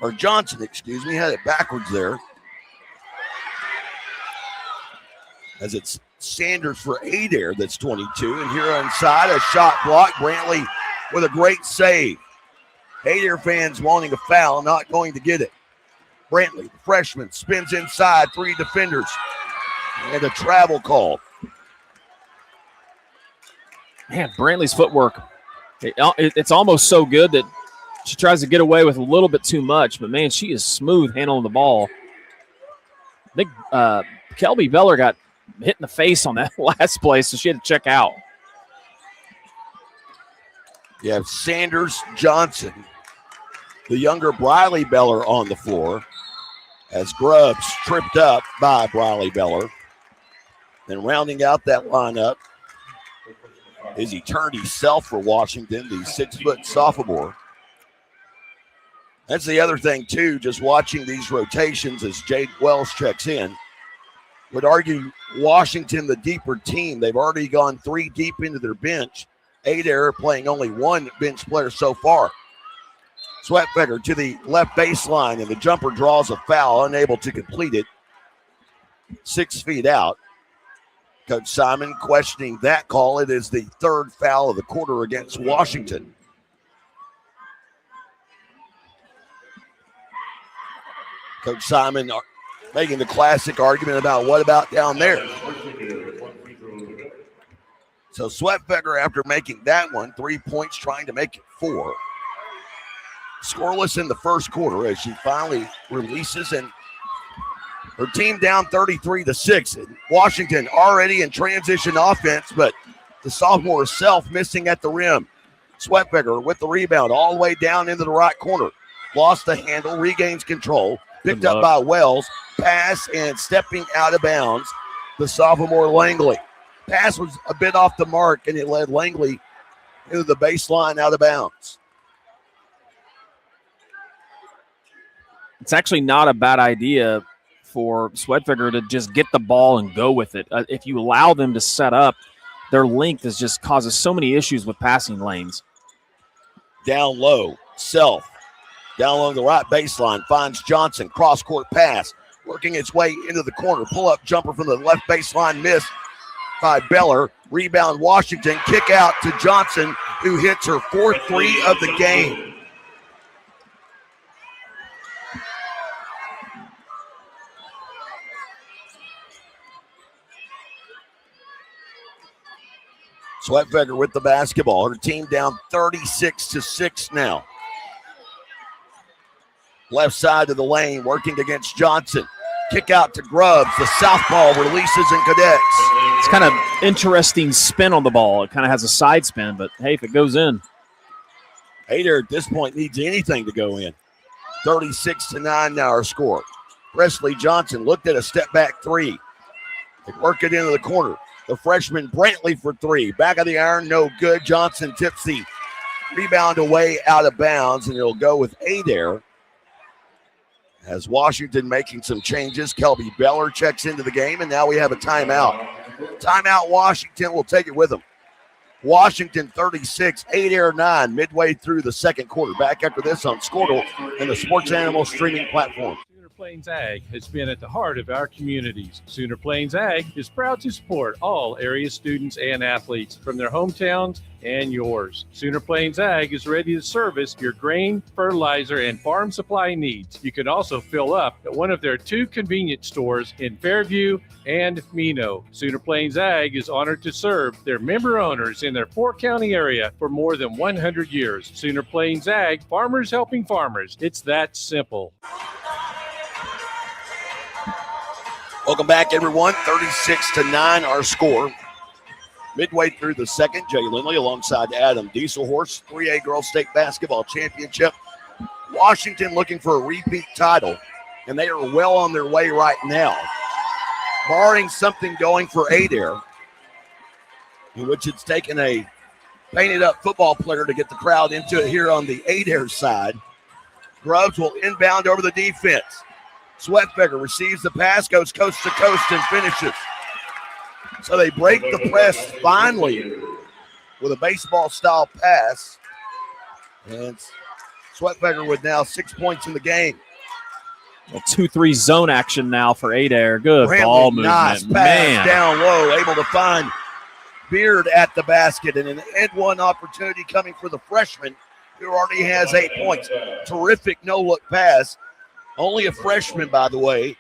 Or Johnson, excuse me, had it backwards there. As it's Sanders for Adair, that's 22. And here inside, a shot block. Brantley with a great save. Adair fans wanting a foul, not going to get it. Brantley, the freshman, spins inside, 3 defenders. And a travel call. Man, Brantley's footwork, it's almost so good that she tries to get away with a little bit too much. But, man, she is smooth handling the ball. I think Kelby Beller got hit in the face on that last play, so she had to check out. You have Sanders, Johnson, the younger Briley Beller on the floor as Grubbs tripped up by Briley Beller. Then rounding out that lineup is Eternity Self for Washington, the 6-foot sophomore. That's the other thing, too, just watching these rotations as Jade Wells checks in. Would argue Washington the deeper team. They've already gone 3 deep into their bench. Adair playing only 1 bench player so far. Sweatpecker to the left baseline, and the jumper draws a foul, unable to complete it. 6 feet out. Coach Simon questioning that call. It is the 3rd foul of the quarter against Washington. Coach Simon making the classic argument about what about down there. So Sweatpecker, after making that one, 3 points, trying to make it 4. Scoreless in the first quarter as she finally releases, and her team down 33-6. Washington already in transition offense, but the sophomore herself missing at the rim. Sweatpecker with the rebound all the way down into the right corner. Lost the handle, regains control. Picked up by Wells. Pass and stepping out of bounds, the sophomore Langley. Pass was a bit off the mark, and it led Langley into the baseline out of bounds. It's actually not a bad idea for Sweatfigger to just get the ball and go with it. If you allow them to set up, their length just causes so many issues with passing lanes. Down low, Self. Down along the right baseline, finds Johnson. Cross-court pass, working its way into the corner. Pull-up jumper from the left baseline, missed by Beller. Rebound Washington, kick out to Johnson, who hits her fourth three of the game. Sweatfigger with the basketball. Her team down 36-6 now. Left side of the lane, working against Johnson. Kick out to Grubbs. The southpaw releases and connects. It's kind of interesting spin on the ball. It kind of has a side spin, but hey, if it goes in. Adair at this point needs anything to go in. 36-9 now our score. Presley Johnson looked at a step back three. They work it into the corner. The freshman Brantley for three. Back of the iron, no good. Johnson tips the rebound away out of bounds, and it'll go with Adair. As Washington making some changes, Kelby Beller checks into the game, and now we have a timeout. Timeout, Washington will take it with them. Washington 36, Adair 9, midway through the second quarter. Back after this on Squirtle and the Sports Animal streaming platform. Sooner Plains Ag has been at the heart of our communities. Sooner Plains Ag is proud to support all area students and athletes from their hometowns and yours. Sooner Plains Ag is ready to service your grain, fertilizer, and farm supply needs. You can also fill up at one of their 2 convenience stores in Fairview and Mino. Sooner Plains Ag is honored to serve their member owners in their 4-county area for more than 100 years. Sooner Plains Ag, farmers helping farmers. It's that simple. Welcome back, everyone. 36-9 our score. Midway through the second, Jay Lindley alongside Adam Dieselhorse, 3A Girls State Basketball Championship. Washington looking for a repeat title, and they are well on their way right now. Barring something going for Adair, in which it's taken a painted-up football player to get the crowd into it here on the Adair side. Grubbs will inbound over the defense. Sweatfigger receives the pass, goes coast to coast, and finishes. So they break the press finally with a baseball-style pass. And Sweatfigger with now 6 points in the game. A 2-3 zone action now for Adair. Good Brantley, ball movement. nice pass Man. down low, able to find Beard at the basket. And an end-one opportunity coming for the freshman, who already has 8 points. Terrific no-look pass. Only a freshman, by the way.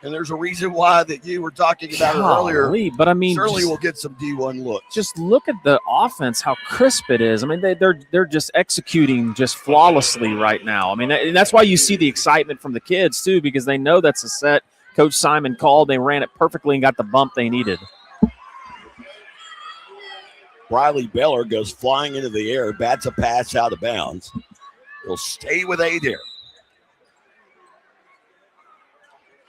And there's a reason why that you were talking about it earlier. But I mean, certainly we'll get some D1 looks. Just look at the offense, how crisp it is. I mean, they're just executing just flawlessly right now. I mean, and that's why you see the excitement from the kids too, because they know that's a set Coach Simon called. They ran it perfectly and got the bump they needed. Riley Beller goes flying into the air, bats a pass out of bounds. He'll stay with Adair.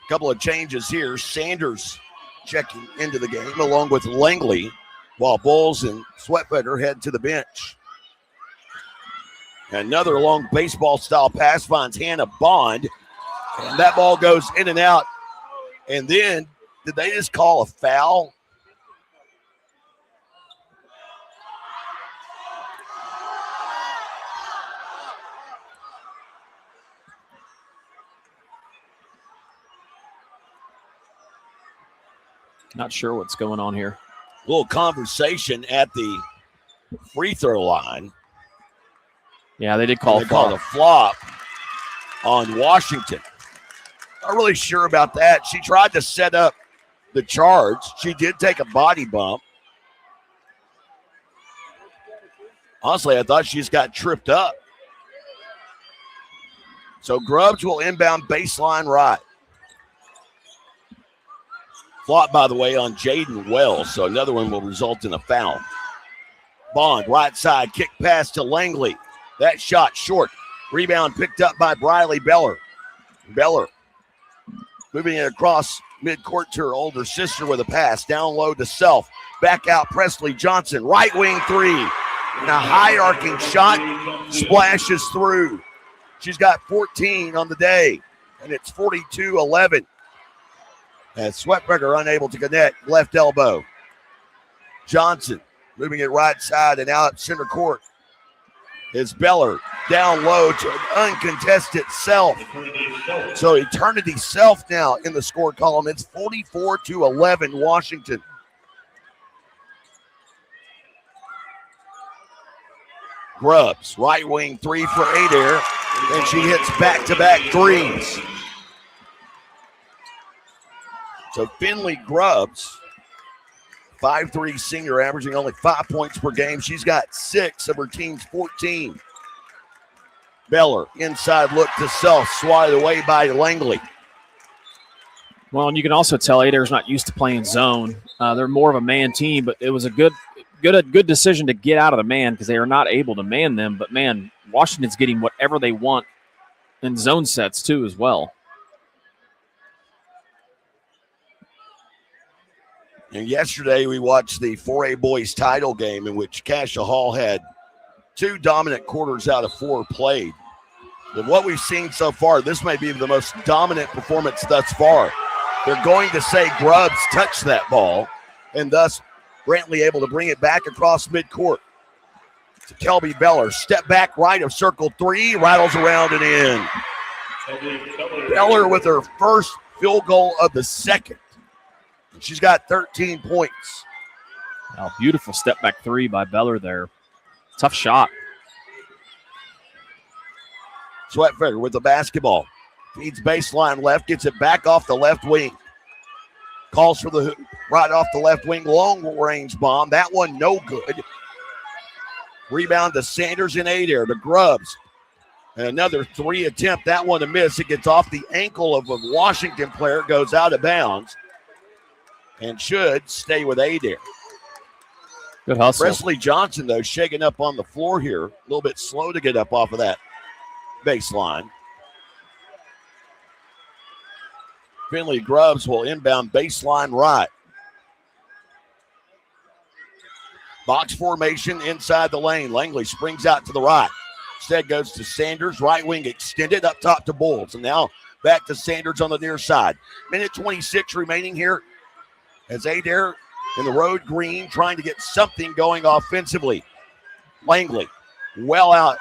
Couple of changes here. Sanders checking into the game along with Langley, while Bowles and Sweatfigger head to the bench. Another long baseball-style pass finds Hannah Bond, and that ball goes in and out. And then, did they just call a foul? Not sure what's going on here. A little conversation at the free throw line. Yeah, they did call a flop on Washington. Not really sure about that. She tried to set up the charge. She did take a body bump. Honestly, I thought she just got tripped up. So Grubbs will inbound baseline right. Flop, by the way, on Jaden Wells, so another one will result in a foul. Bond, right side, kick pass to Langley. That shot short. Rebound picked up by Briley Beller. Beller moving it across midcourt to her older sister with a pass. Down low to Self. Back out Presley Johnson, right wing three. And a high arcing shot splashes through. She's got 14 on the day, and it's 42-11. As Sweatberger unable to connect, left elbow. Johnson moving it right side and out center court is Beller down low to an uncontested self. So Eternity Self now in the score column. It's 44-11 Washington. Grubbs, right wing three for Adair, and she hits back-to-back threes. So Finley Grubbs, 5'3" senior, averaging only 5 points per game. She's got 6 of her team's 14. Beller, inside look to self, swatted away by Langley. Well, and you can also tell Adair's not used to playing zone. They're more of a man team, but it was a good decision to get out of the man because they are not able to man them. But, man, Washington's getting whatever they want in zone sets, too, as well. And yesterday we watched the 4A boys title game in which Cassia Hall had 2 dominant quarters out of 4 played. But what we've seen so far, this may be the most dominant performance thus far. They're going to say Grubbs touched that ball, and thus Brantley able to bring it back across midcourt to Kelby Beller. Step back right of circle 3, rattles around and in. Beller with her first field goal of the second. She's got 13 points. Wow, beautiful step back 3 by Beller there. Tough shot. Sweatfeather with the basketball. Feeds baseline left, gets it back off the left wing. Calls for the hoop. Right off the left wing, long range bomb. That one no good. Rebound to Sanders and Adair to Grubbs. And another 3 attempt. That one a miss. It gets off the ankle of a Washington player. Goes out of bounds. And should stay with Adair. Good hustle. Presley Johnson, though, shaking up on the floor here. A little bit slow to get up off of that baseline. Finley Grubbs will inbound baseline right. Box formation inside the lane. Langley springs out to the right. Instead goes to Sanders. Right wing extended up top to Bulls. And now back to Sanders on the near side. Minute 26 remaining here. As Adair in the road green trying to get something going offensively. Langley well out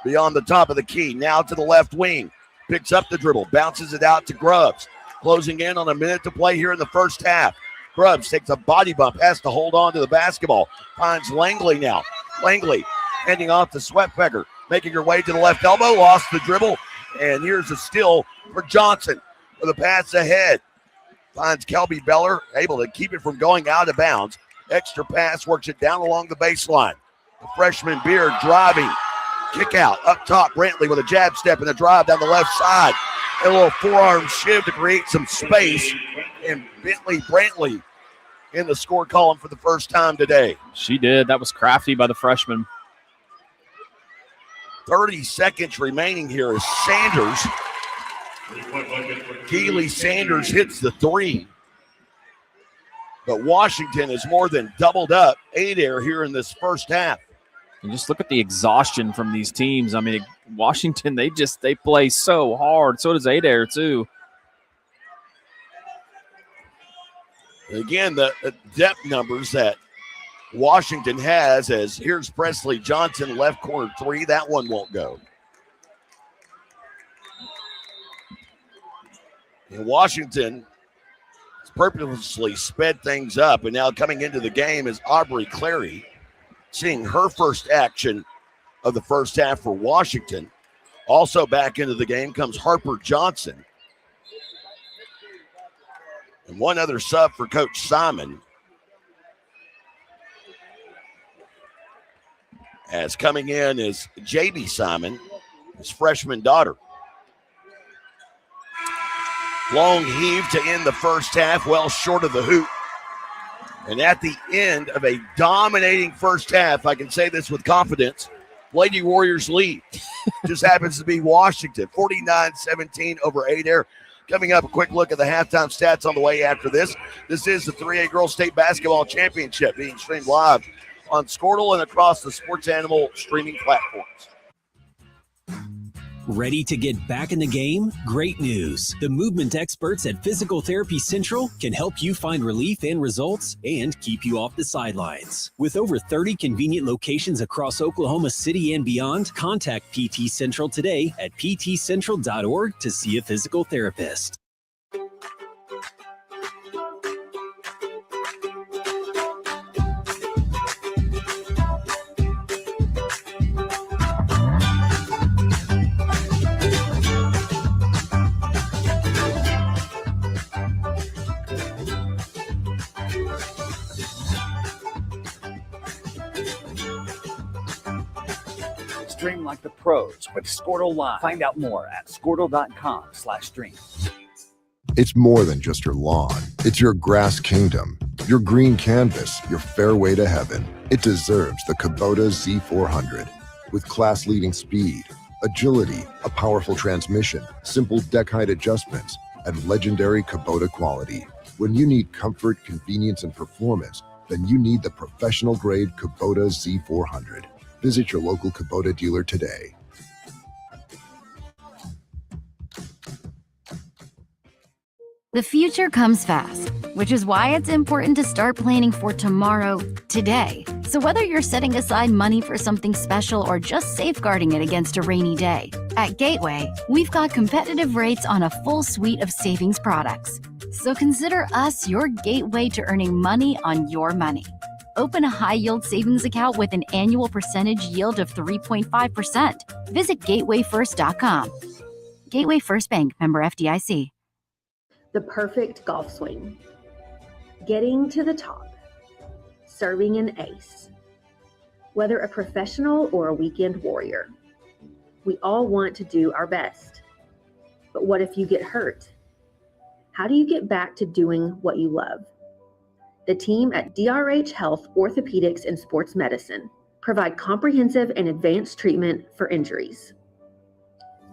beyond the top of the key. Now to the left wing. Picks up the dribble. Bounces it out to Grubbs. Closing in on a minute to play here in the first half. Grubbs takes a body bump. Has to hold on to the basketball. Finds Langley now. Langley handing off to Sweatfeather. Making her way to the left elbow. Lost the dribble. And here's a steal for Johnson with a pass ahead. Finds Kelby Beller, able to keep it from going out of bounds. Extra pass, works it down along the baseline. The freshman Beard driving. Kick out up top. Brantley with a jab step and a drive down the left side. A little forearm shiv to create some space. And Brantley in the score column for the first time today. She did. That was crafty by the freshman. 30 seconds remaining here as Sanders. Keely Sanders hits the 3. But Washington has more than doubled up Adair here in this first half. And just look at the exhaustion from these teams. I mean, Washington, they play so hard. So does Adair, too. Again, the depth numbers that Washington has, as here's Presley Johnson, left corner 3. That one won't go. And Washington has purposely sped things up, and now coming into the game is Aubrey Clary, seeing her first action of the first half for Washington. Also back into the game comes Harper Johnson. And one other sub for Coach Simon. As coming in is J.B. Simon, his freshman daughter. Long heave to end the first half, well short of the hoop. And at the end of a dominating first half, I can say this with confidence, Lady Warriors lead. Just happens to be Washington, 49-17 over Adair. Coming up, a quick look at the halftime stats on the way after this. This is the 3A Girls State Basketball Championship being streamed live on Squirtle and across the Sports Animal streaming platforms. Ready to get back in the game? Great news. The movement experts at Physical Therapy Central can help you find relief and results and keep you off the sidelines. With over 30 convenient locations across Oklahoma City and beyond, contact PT Central today at ptcentral.org to see a physical therapist. Stream like the pros with Squirtle Live. Find out more at squirtle.com/stream. It's more than just your lawn. It's your grass kingdom, your green canvas, your fairway to heaven. It deserves the Kubota Z400. With class-leading speed, agility, a powerful transmission, simple deck height adjustments, and legendary Kubota quality. When you need comfort, convenience, and performance, then you need the professional-grade Kubota Z400. Visit your local Kubota dealer today. The future comes fast, which is why it's important to start planning for tomorrow, today. So whether you're setting aside money for something special or just safeguarding it against a rainy day, at Gateway, we've got competitive rates on a full suite of savings products. So consider us your gateway to earning money on your money. Open a high-yield savings account with an annual percentage yield of 3.5%. Visit gatewayfirst.com. Gateway First Bank, member FDIC. The perfect golf swing. Getting to the top. Serving an ace. Whether a professional or a weekend warrior, we all want to do our best. But what if you get hurt? How do you get back to doing what you love? The team at DRH Health Orthopedics and Sports Medicine provide comprehensive and advanced treatment for injuries.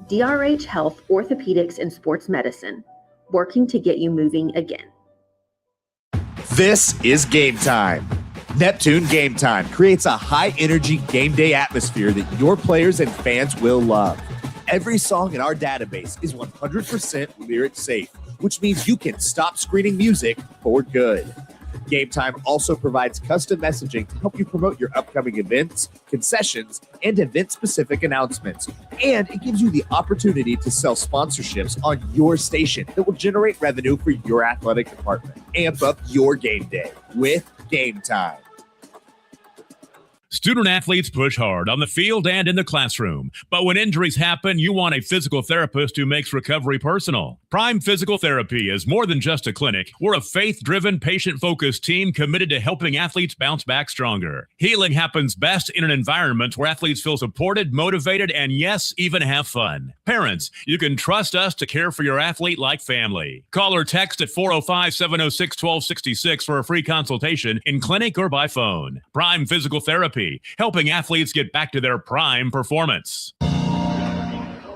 DRH Health Orthopedics and Sports Medicine, working to get you moving again. This is Game Time. Neptune Game Time creates a high-energy game day atmosphere that your players and fans will love. Every song in our database is 100% lyric safe, which means you can stop screening music for good. Game Time also provides custom messaging to help you promote your upcoming events, concessions, and event-specific announcements. And it gives you the opportunity to sell sponsorships on your station that will generate revenue for your athletic department. Amp up your game day with Game Time. Student athletes push hard on the field and in the classroom. But when injuries happen, you want a physical therapist who makes recovery personal. Prime Physical Therapy is more than just a clinic. We're a faith-driven, patient-focused team committed to helping athletes bounce back stronger. Healing happens best in an environment where athletes feel supported, motivated, and yes, even have fun. Parents, you can trust us to care for your athlete like family. Call or text at 405-706-1266 for a free consultation in clinic or by phone. Prime Physical Therapy, helping athletes get back to their prime performance.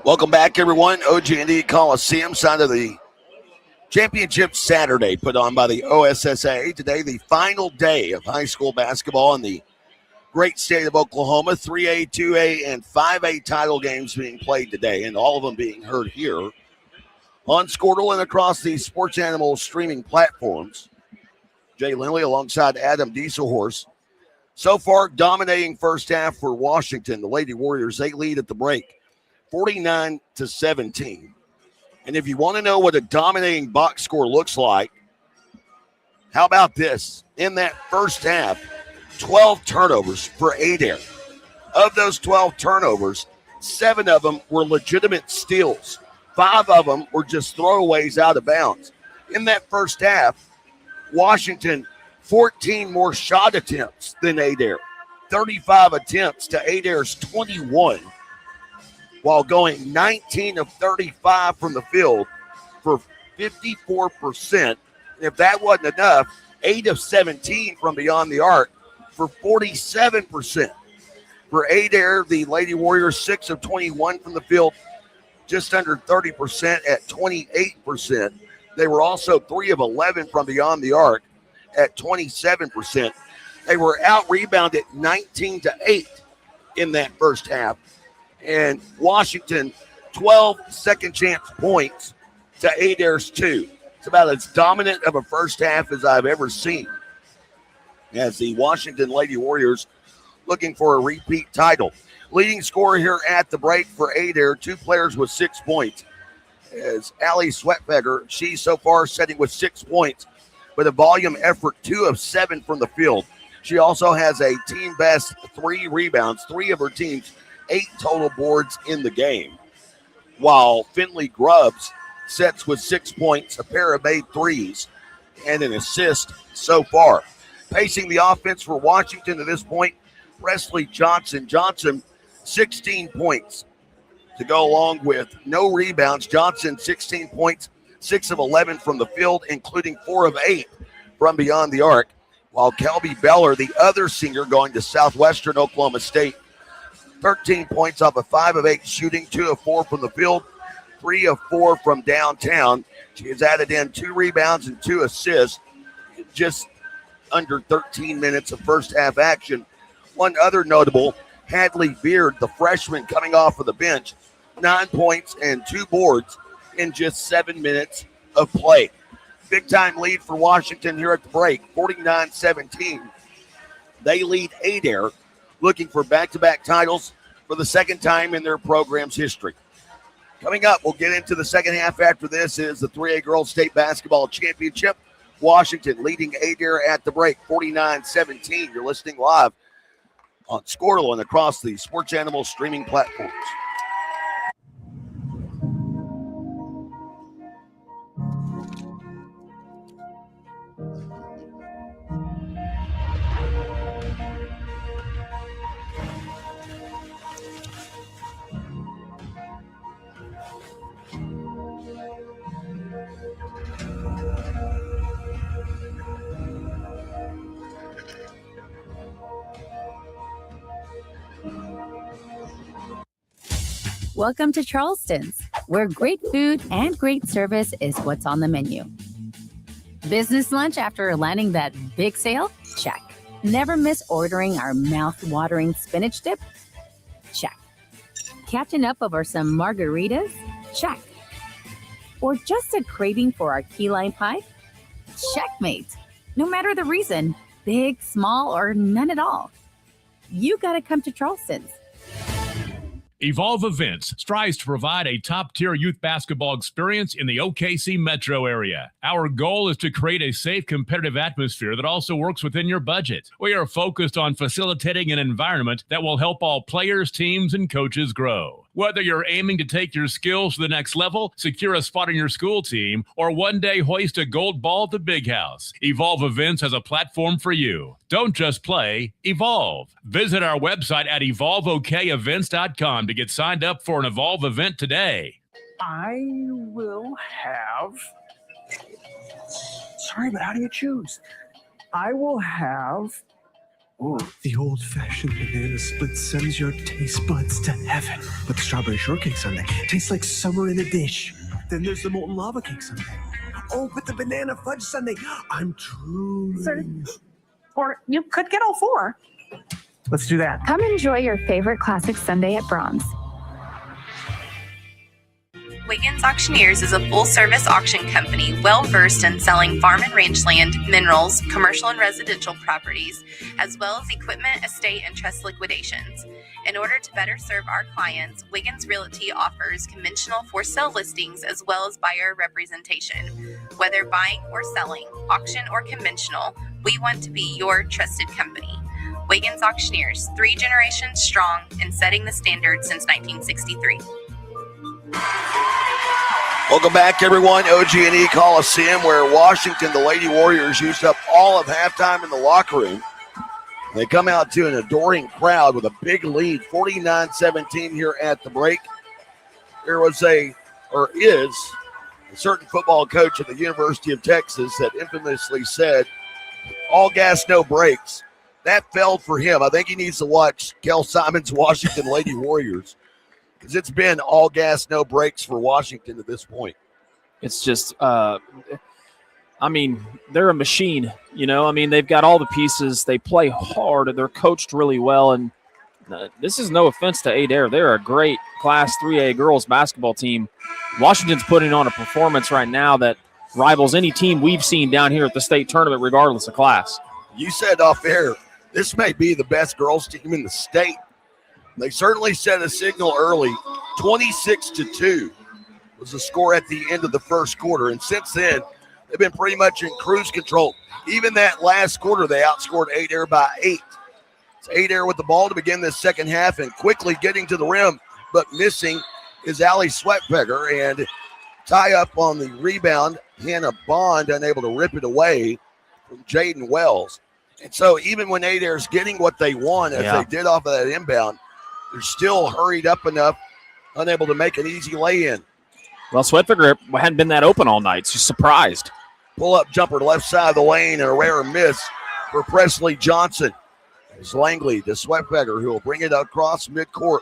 Welcome back, everyone. OG&E Coliseum, side of the championship Saturday put on by the OSSA. Today, the final day of high school basketball in the great state of Oklahoma. 3A, 2A, and 5A title games being played today, and all of them being heard here on Squirtle and across the Sports Animal streaming platforms. Jay Lindley alongside Adam Dieselhorse. So far, dominating first half for Washington. The Lady Warriors, they lead at the break, 49-17. And if you want to know what a dominating box score looks like, how about this? In that first half, 12 turnovers for Adair. Of those 12 turnovers, 7 of them were legitimate steals. 5 of them were just throwaways out of bounds. In that first half, Washington, 14 more shot attempts than Adair. 35 attempts to Adair's 21, while going 19 of 35 from the field for 54%. If that wasn't enough, 8 of 17 from beyond the arc for 47%. For Adair, the Lady Warriors, 6 of 21 from the field, just under 30% at 28%. They were also 3 of 11 from beyond the arc at 27%. They were out-rebounded 19-8 in that first half. And Washington, 12 second-chance points to Adair's 2. It's about as dominant of a first half as I've ever seen, as the Washington Lady Warriors looking for a repeat title. Leading scorer here at the break for Adair, 2 players with 6 points. As Allie Sweatfegger, she's so far setting with 6 points with a volume effort, 2 of 7 from the field. She also has a team best 3 rebounds, 3 of her team's 8 total boards in the game. While Finley Grubbs sets with 6 points, a pair of made threes, and an assist so far. Pacing the offense for Washington to this point, Presley Johnson. Johnson, 16 points to go along with no rebounds. Johnson, 16 points, 6 of 11 from the field, including 4 of 8 from beyond the arc. While Kelby Beller, the other senior going to Southwestern Oklahoma State, 13 points off of 5 of 8 shooting, 2 of 4 from the field, 3 of 4 from downtown. She has added in 2 rebounds and 2 assists, just under 13 minutes of first half action. One other notable, Hadley Beard, the freshman coming off of the bench, 9 points and 2 boards in just 7 minutes of play. Big time lead for Washington here at the break, 49-17. They lead Adair, looking for back-to-back titles for the second time in their program's history. Coming up, we'll get into the second half after this is the 3A Girls State Basketball Championship. Washington leading Adair at the break, 49-17. You're listening live on Scorelo and across the Sports Animal streaming platforms. Welcome to Charleston's, where great food and great service is what's on the menu. Business lunch after landing that big sale? Check. Never miss ordering our mouth-watering spinach dip? Check. Catching up over some margaritas? Check. Or just a craving for our key lime pie? Checkmate. No matter the reason, big, small, or none at all, you gotta come to Charleston's. Evolve Events strives to provide a top-tier youth basketball experience in the OKC metro area. Our goal is to create a safe, competitive atmosphere that also works within your budget. We are focused on facilitating an environment that will help all players, teams, and coaches grow. Whether you're aiming to take your skills to the next level, secure a spot on your school team, or one day hoist a gold ball at the big house, Evolve Events has a platform for you. Don't just play, evolve. Visit our website at evolveokevents.com to get signed up for an Evolve event today. I will have... Sorry, but how do you choose? I will have... Ooh. The old-fashioned banana split sends your taste buds to heaven. But the strawberry shortcake sundae tastes like summer in a dish. Then there's the molten lava cake sundae. Oh, but the banana fudge sundae, I'm drooling. Or you could get all 4. Let's do that. Come enjoy your favorite classic sundae at Brahms. Wiggins Auctioneers is a full-service auction company well-versed in selling farm and range land, minerals, commercial and residential properties, as well as equipment, estate, and trust liquidations. In order to better serve our clients, Wiggins Realty offers conventional for-sale listings as well as buyer representation. Whether buying or selling, auction or conventional, we want to be your trusted company. Wiggins Auctioneers, 3 generations strong and setting the standard since 1963. Welcome back, everyone. OG&E Coliseum, where Washington, the Lady Warriors, used up all of halftime in the locker room. They come out to an adoring crowd with a big lead, 49-17 here at the break. There was is a certain football coach at the University of Texas that infamously said, all gas, no brakes. That failed for him. I think he needs to watch Kel Simon's Washington Lady Warriors, because it's been all gas, no brakes for Washington to this point. It's just, they're a machine, they've got all the pieces. They play hard. They're coached really well. And this is no offense to Adair. They're a great Class 3A girls basketball team. Washington's putting on a performance right now that rivals any team we've seen down here at the state tournament, regardless of class. You said off air, this may be the best girls team in the state. They certainly set a signal early. 26-2 was the score at the end of the first quarter. And since then, they've been pretty much in cruise control. Even that last quarter, they outscored Adair by 8. It's Adair with the ball to begin this second half and quickly getting to the rim, but missing is Allie Sweatpecker, and tie up on the rebound. Hannah Bond unable to rip it away from Jaden Wells. And so even when Adair's getting what they want, as they did off of that inbound, they're still hurried up enough, unable to make an easy lay-in. Well, Sweatpecker hadn't been that open all night. She's surprised. Pull-up jumper left side of the lane and a rare miss for Presley Johnson. It's Langley to Sweatpecker, who will bring it across midcourt.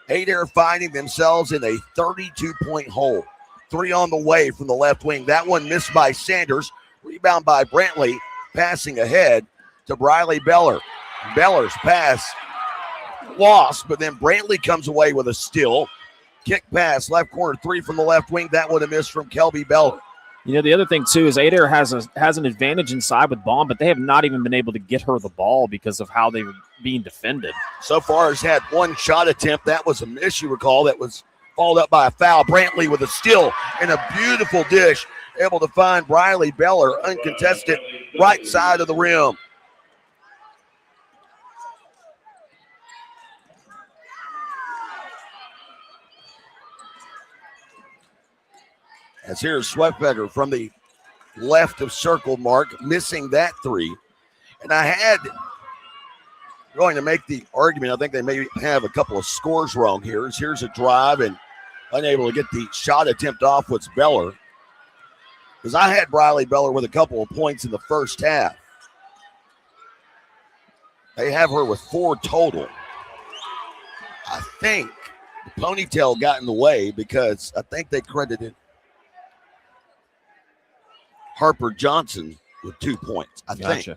Adair finding themselves in a 32-point hole. 3 on the way from the left wing. That one missed by Sanders. Rebound by Brantley. Passing ahead to Briley Beller. Beller's pass lost, but then Brantley comes away with a steal. Kick pass, left corner 3 from the left wing. That would have missed from Kelby Beller. The other thing, too, is Adair has an advantage inside with Bond, but they have not even been able to get her the ball because of how they were being defended. So far has had one shot attempt. That was a miss, you recall. That was followed up by a foul. Brantley with a steal and a beautiful dish. Able to find Briley Beller, uncontested, right side of the rim. As here's Sweatpecker from the left of circle mark, missing that 3. And I had going to make the argument, I think they may have a couple of scores wrong here. Here's a drive and unable to get the shot attempt off with Beller. Because I had Briley Beller with a couple of points in the first half. They have her with 4 total. I think the ponytail got in the way because I think they credited Harper Johnson with 2 points, I think.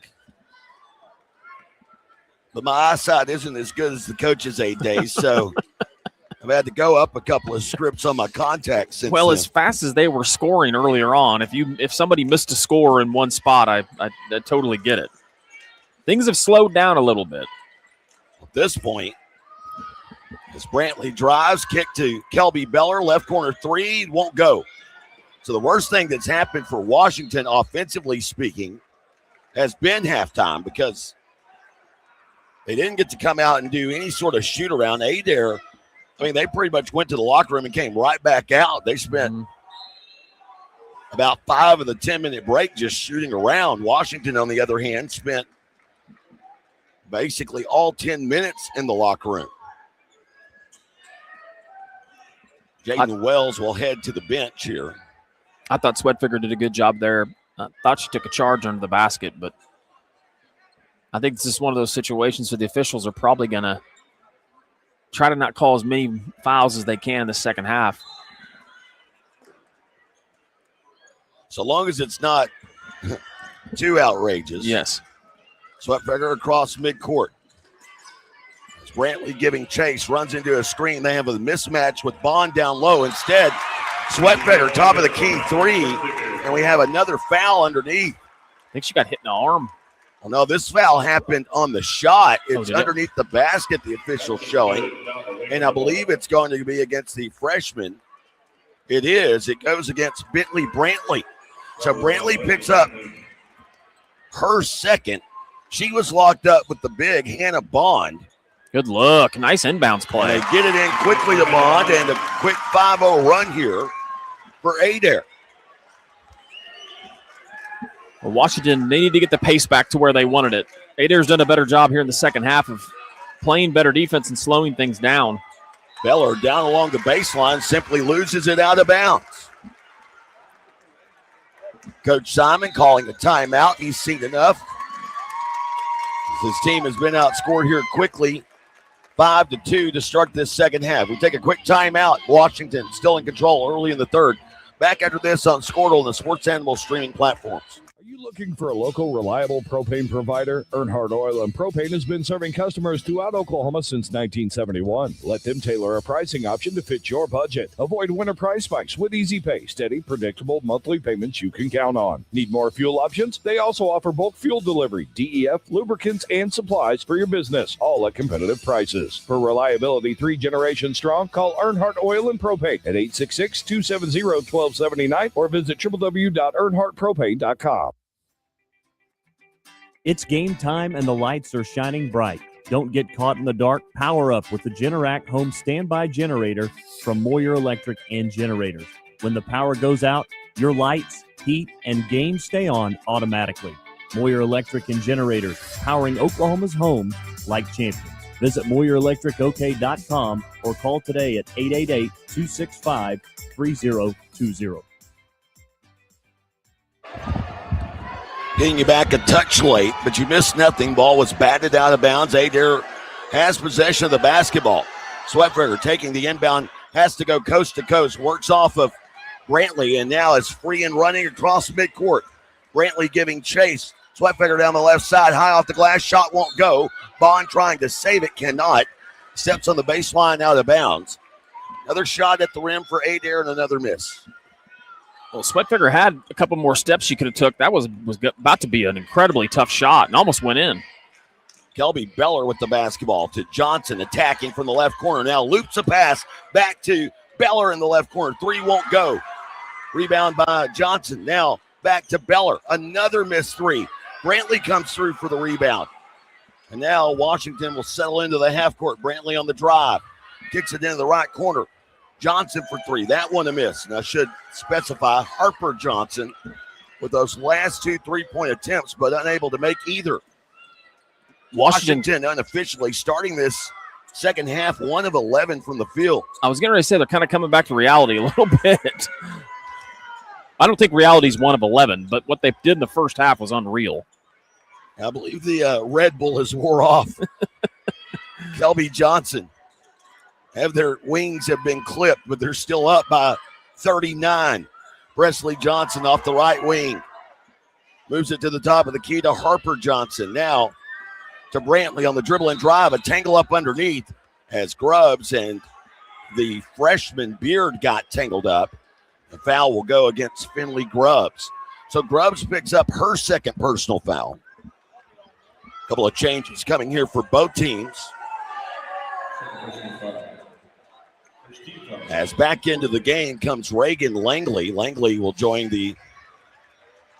But my eyesight isn't as good as the coach's 8 days, so I've had to go up a couple of scripts on my contacts since then. As fast as they were scoring earlier on, if somebody missed a score in one spot, I totally get it. Things have slowed down a little bit. At this point, as Brantley drives, kick to Kelby Beller, left corner 3, won't go. So the worst thing that's happened for Washington, offensively speaking, has been halftime because they didn't get to come out and do any sort of shoot around. Adair, they pretty much went to the locker room and came right back out. They spent about 5 of the 10-minute break just shooting around. Washington, on the other hand, spent basically all 10 minutes in the locker room. Jaden Wells will head to the bench here. I thought Sweatpecker did a good job there. I thought she took a charge under the basket, but I think this is one of those situations where the officials are probably going to try to not call as many fouls as they can in the second half. So long as it's not too outrageous. Yes. Sweatpecker across midcourt. It's Brantley giving chase, runs into a screen. They have a mismatch with Bond down low. Instead, Sweatpecker, top of the key 3, and we have another foul underneath. I think she got hit in the arm. Well, no, this foul happened on the shot. It's underneath the basket, the official showing, and I believe it's going to be against the freshman. It is. It goes against Bentley Brantley. So Brantley picks up her second. She was locked up with the big Hannah Bond. Good look. Nice inbounds play. And they get it in quickly to Bond, and a quick 5-0 run here for Adair. Well, Washington, they need to get the pace back to where they wanted it. Adair's done a better job here in the second half of playing better defense and slowing things down. Beller down along the baseline, simply loses it out of bounds. Coach Simon calling a timeout. He's seen enough. His team has been outscored here quickly, 5-2 to start this second half. We take a quick timeout. Washington still in control early in the third. Back after this on Squirtle and the Sports Animal streaming platforms. Are you looking for a local, reliable propane provider? Earnhardt Oil and Propane has been serving customers throughout Oklahoma since 1971. Let them tailor a pricing option to fit your budget. Avoid winter price spikes with easy pay, steady, predictable monthly payments you can count on. Need more fuel options? They also offer bulk fuel delivery, DEF, lubricants, and supplies for your business, all at competitive prices. For reliability 3 generations strong, call Earnhardt Oil and Propane at 866-270-1279 or visit www.earnhardtpropane.com. It's game time and the lights are shining bright. Don't get caught in the dark. Power up with the Generac Home Standby Generator from Moyer Electric and Generators. When the power goes out, your lights, heat, and game stay on automatically. Moyer Electric and Generators, powering Oklahoma's homes like champions. Visit MoyerElectricOK.com or call today at 888-265-3020. Getting you back a touch late, but you missed nothing. Ball was batted out of bounds. Adair has possession of the basketball. Sweatberger taking the inbound, has to go coast to coast, works off of Brantley, and now is free and running across midcourt. Brantley giving chase. Sweatberger down the left side, high off the glass, shot won't go. Bond trying to save it, cannot. Steps on the baseline out of bounds. Another shot at the rim for Adair and another miss. Well, Sweatberger had a couple more steps she could have took. That was about to be an incredibly tough shot and almost went in. Kelby Beller with the basketball to Johnson, attacking from the left corner. Now loops a pass back to Beller in the left corner. 3 won't go. Rebound by Johnson. Now back to Beller. Another missed 3. Brantley comes through for the rebound. And now Washington will settle into the half court. Brantley on the drive. Kicks it into the right corner. Johnson for 3. That one a miss. And I should specify Harper Johnson with those last 2 3-point attempts, but unable to make either. Washington unofficially starting this second half 1 of 11 from the field. I was going to say they're kind of coming back to reality a little bit. I don't think reality's 1 of 11, but what they did in the first half was unreal. I believe the Red Bull has wore off. Kelby Johnson. Their wings have been clipped, but they're still up by 39. Presley Johnson off the right wing. Moves it to the top of the key to Harper Johnson. Now to Brantley on the dribble and drive. A tangle up underneath as Grubbs and the freshman Beard got tangled up. The foul will go against Finley Grubbs. So Grubbs picks up her second personal foul. A couple of changes coming here for both teams. As back into the game comes Reagan Langley. Langley will join the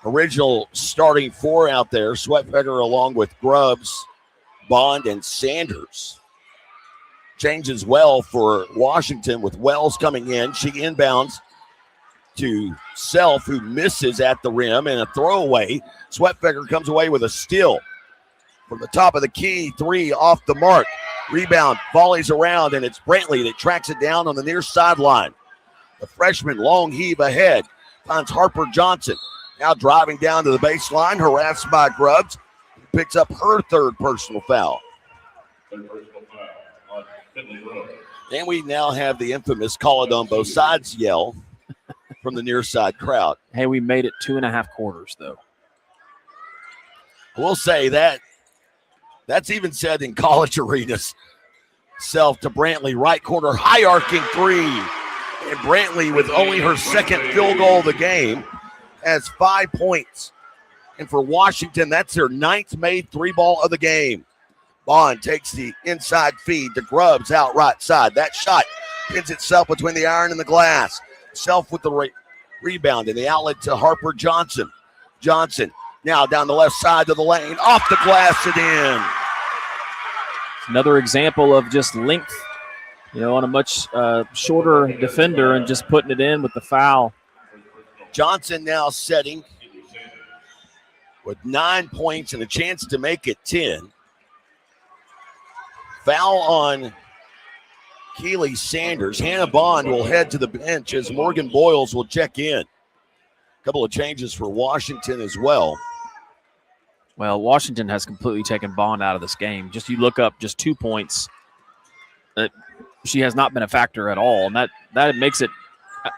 original starting 4 out there. Sweatberger along with Grubbs, Bond, and Sanders. Changes well for Washington with Wells coming in. She inbounds to Self, who misses at the rim, and a throwaway. Sweatberger comes away with a steal. From the top of the key, 3 off the mark. Rebound, volleys around, and it's Brantley that tracks it down on the near sideline. The freshman long heave ahead. Finds Harper Johnson. Now driving down to the baseline, harassed by Grubbs. Picks up her third personal foul. And we now have the infamous call it on both sides yell from the near side crowd. Hey, we made it 2.5 quarters, though. I will say that's even said in college arenas. Self to Brantley, right corner, high arcing 3. And Brantley, with only her second field goal of the game, has 5 points. And for Washington, that's their 9th made 3-ball of the game. Bond takes the inside feed to Grubbs out right side. That shot pins itself between the iron and the glass. Self with the rebound and the outlet to Harper Johnson. Johnson now down the left side to the lane. Off the glass and in. Another example of just length, on a much shorter defender and just putting it in with the foul. Johnson now setting with 9 points and a chance to make it 10. Foul on Keely Sanders. Hannah Bond will head to the bench as Morgan Boyles will check in. A couple of changes for Washington as well. Well, Washington has completely taken Bond out of this game. You look up just 2 points she has not been a factor at all. And that makes it,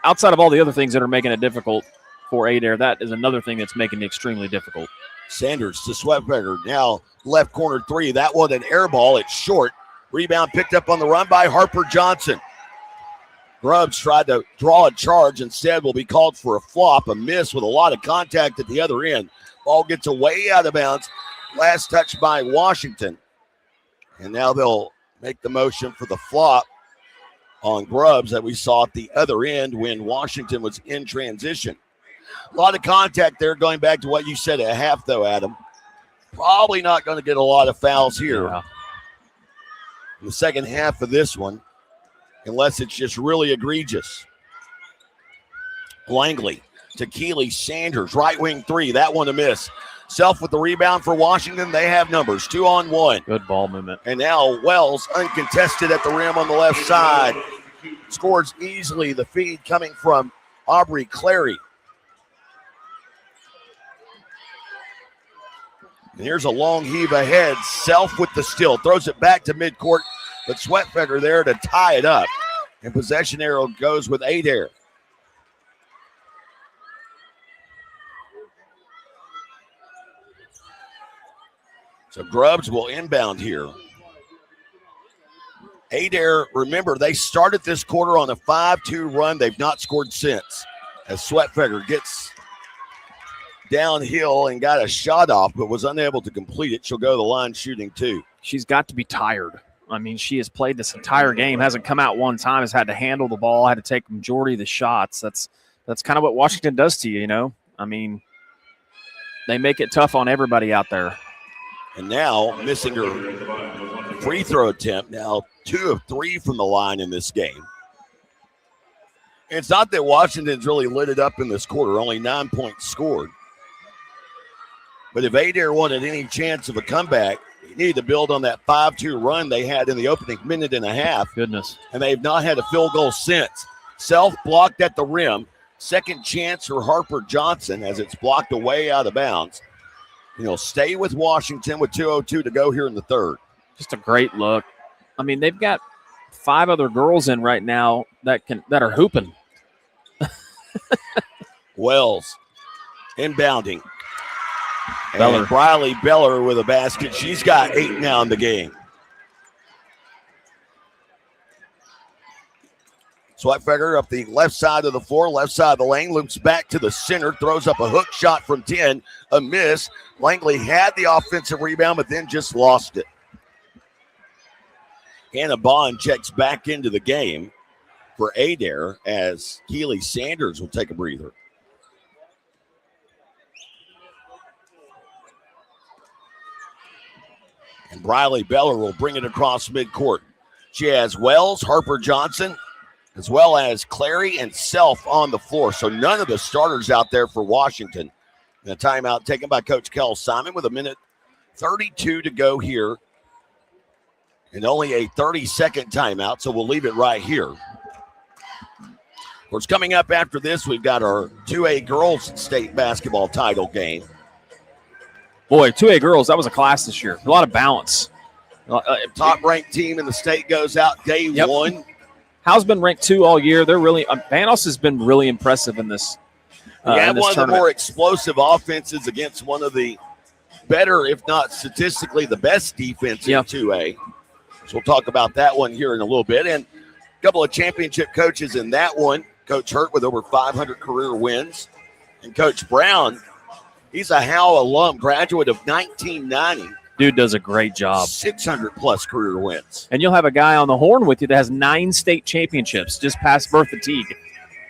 outside of all the other things that are making it difficult for Adair, that is another thing that's making it extremely difficult. Sanders to Sweatberger. Now left corner three. That one an air ball. It's short. Rebound picked up on the run by Harper Johnson. Grubbs tried to draw a charge. Instead will be called for a flop, a miss with a lot of contact at the other end. Ball gets away out of bounds. Last touch by Washington. And now they'll make the motion for the flop on Grubbs that we saw at the other end when Washington was in transition. A lot of contact there, going back to what you said at half, though, Adam. Probably not going to get a lot of fouls here in the second half of this one, unless it's just really egregious. Langley to Keeley Sanders, right wing three. That one a miss. Self with the rebound for Washington. They have numbers, 2-on-1. Good ball movement. And now Wells uncontested at the rim on the left side. Scores easily. The feed coming from Aubrey Clary. And here's a long heave ahead. Self with the steal. Throws it back to midcourt, but Sweatfeger there to tie it up. And possession arrow goes with Adair. So Grubbs will inbound here. Adair, remember, they started this quarter on a 5-2 run. They've not scored since. As Sweatfeger gets downhill and got a shot off, but was unable to complete it. She'll go to the line shooting two. She's got to be tired. I mean, she has played this entire game, hasn't come out one time, has had to handle the ball, had to take the majority of the shots. That's kind of what Washington does to you, you know? I mean, they make it tough on everybody out there. And now missing her free throw attempt. Now 2 of 3 from the line in this game. It's not that Washington's really lit it up in this quarter. Only 9 points scored. But if Adair wanted any chance of a comeback, he needed to build on that 5-2 run they had in the opening minute and a half. Goodness. And they've not had a field goal since. Self blocked at the rim. Second chance for Harper Johnson as it's blocked away out of bounds. And he'll stay with Washington with 2:02 to go here in the third. Just a great look. I mean, they've got 5 other girls in right now that are hooping. Wells inbounding. Beller. And Briley Beller with a basket. She's got 8 now in the game. Sweatfeger up the left side of the floor, left side of the lane, loops back to the center, throws up a hook shot from 10, a miss. Langley had the offensive rebound, but then just lost it. Hannah Bond checks back into the game for Adair as Keeley Sanders will take a breather. And Briley Beller will bring it across midcourt. She has Wells, Harper Johnson, as well as Clary and Self on the floor. So none of the starters out there for Washington. And a timeout taken by Coach Kel Simon with 1:32 to go here. And only a 30-second timeout, so we'll leave it right here. Of course, coming up after this, we've got our 2A girls state basketball title game. Boy, 2A girls, that was a class this year. A lot of balance. Top-ranked team in the state goes out day one. Howe's been ranked 2 all year. They're really Banos has been really impressive in this. Yeah, one of the more explosive offenses against one of the better, if not statistically, the best defense in 2A. So we'll talk about that one here in a little bit. And a couple of championship coaches in that one. Coach Hurt with over 500 career wins. And Coach Brown, he's a Howe alum, graduate of 1990. Dude does a great job. 600-plus career wins. And you'll have a guy on the horn with you that has 9 state championships, just past Bertha Teague.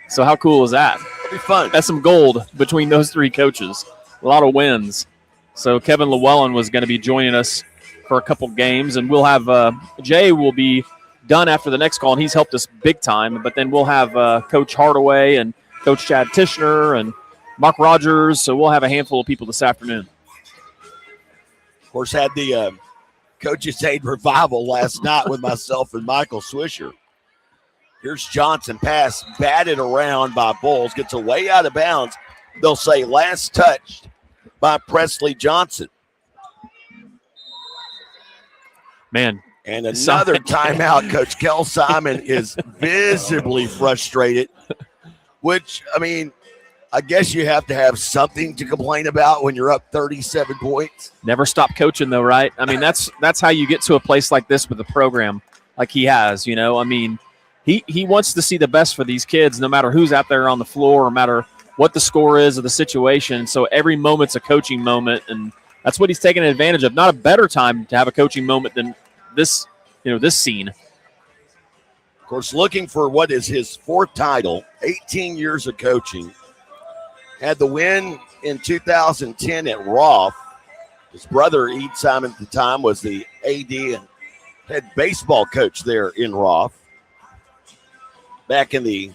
So how cool is that? It'll be fun. That's some gold between those 3 coaches. A lot of wins. So Kevin Llewellyn was going to be joining us for a couple games, and we'll have Jay will be done after the next call, and he's helped us big time. But then we'll have Coach Hardaway and Coach Chad Tishner and Mark Rogers. So we'll have a handful of people this afternoon. Of course, had the Coaches Aid Revival last night with myself and Michael Swisher. Here's Johnson, pass batted around by Bulls, gets away out of bounds. They'll say last touched by Presley Johnson. Man, And another timeout. Coach Kel Simon is visibly frustrated, which, I mean, I guess you have to have something to complain about when you're up 37 points. Never stop coaching, though, right? I mean, that's how you get to a place like this with a program like he has, you know. I mean, he wants to see the best for these kids, no matter who's out there on the floor, no matter what the score is of the situation. So every moment's a coaching moment, and that's what he's taking advantage of. Not a better time to have a coaching moment than this, this scene. Of course, looking for what is his fourth title, 18 years of coaching. Had the win in 2010 at Roth. His brother, Ed Simon, at the time, was the AD and head baseball coach there in Roth. Back in the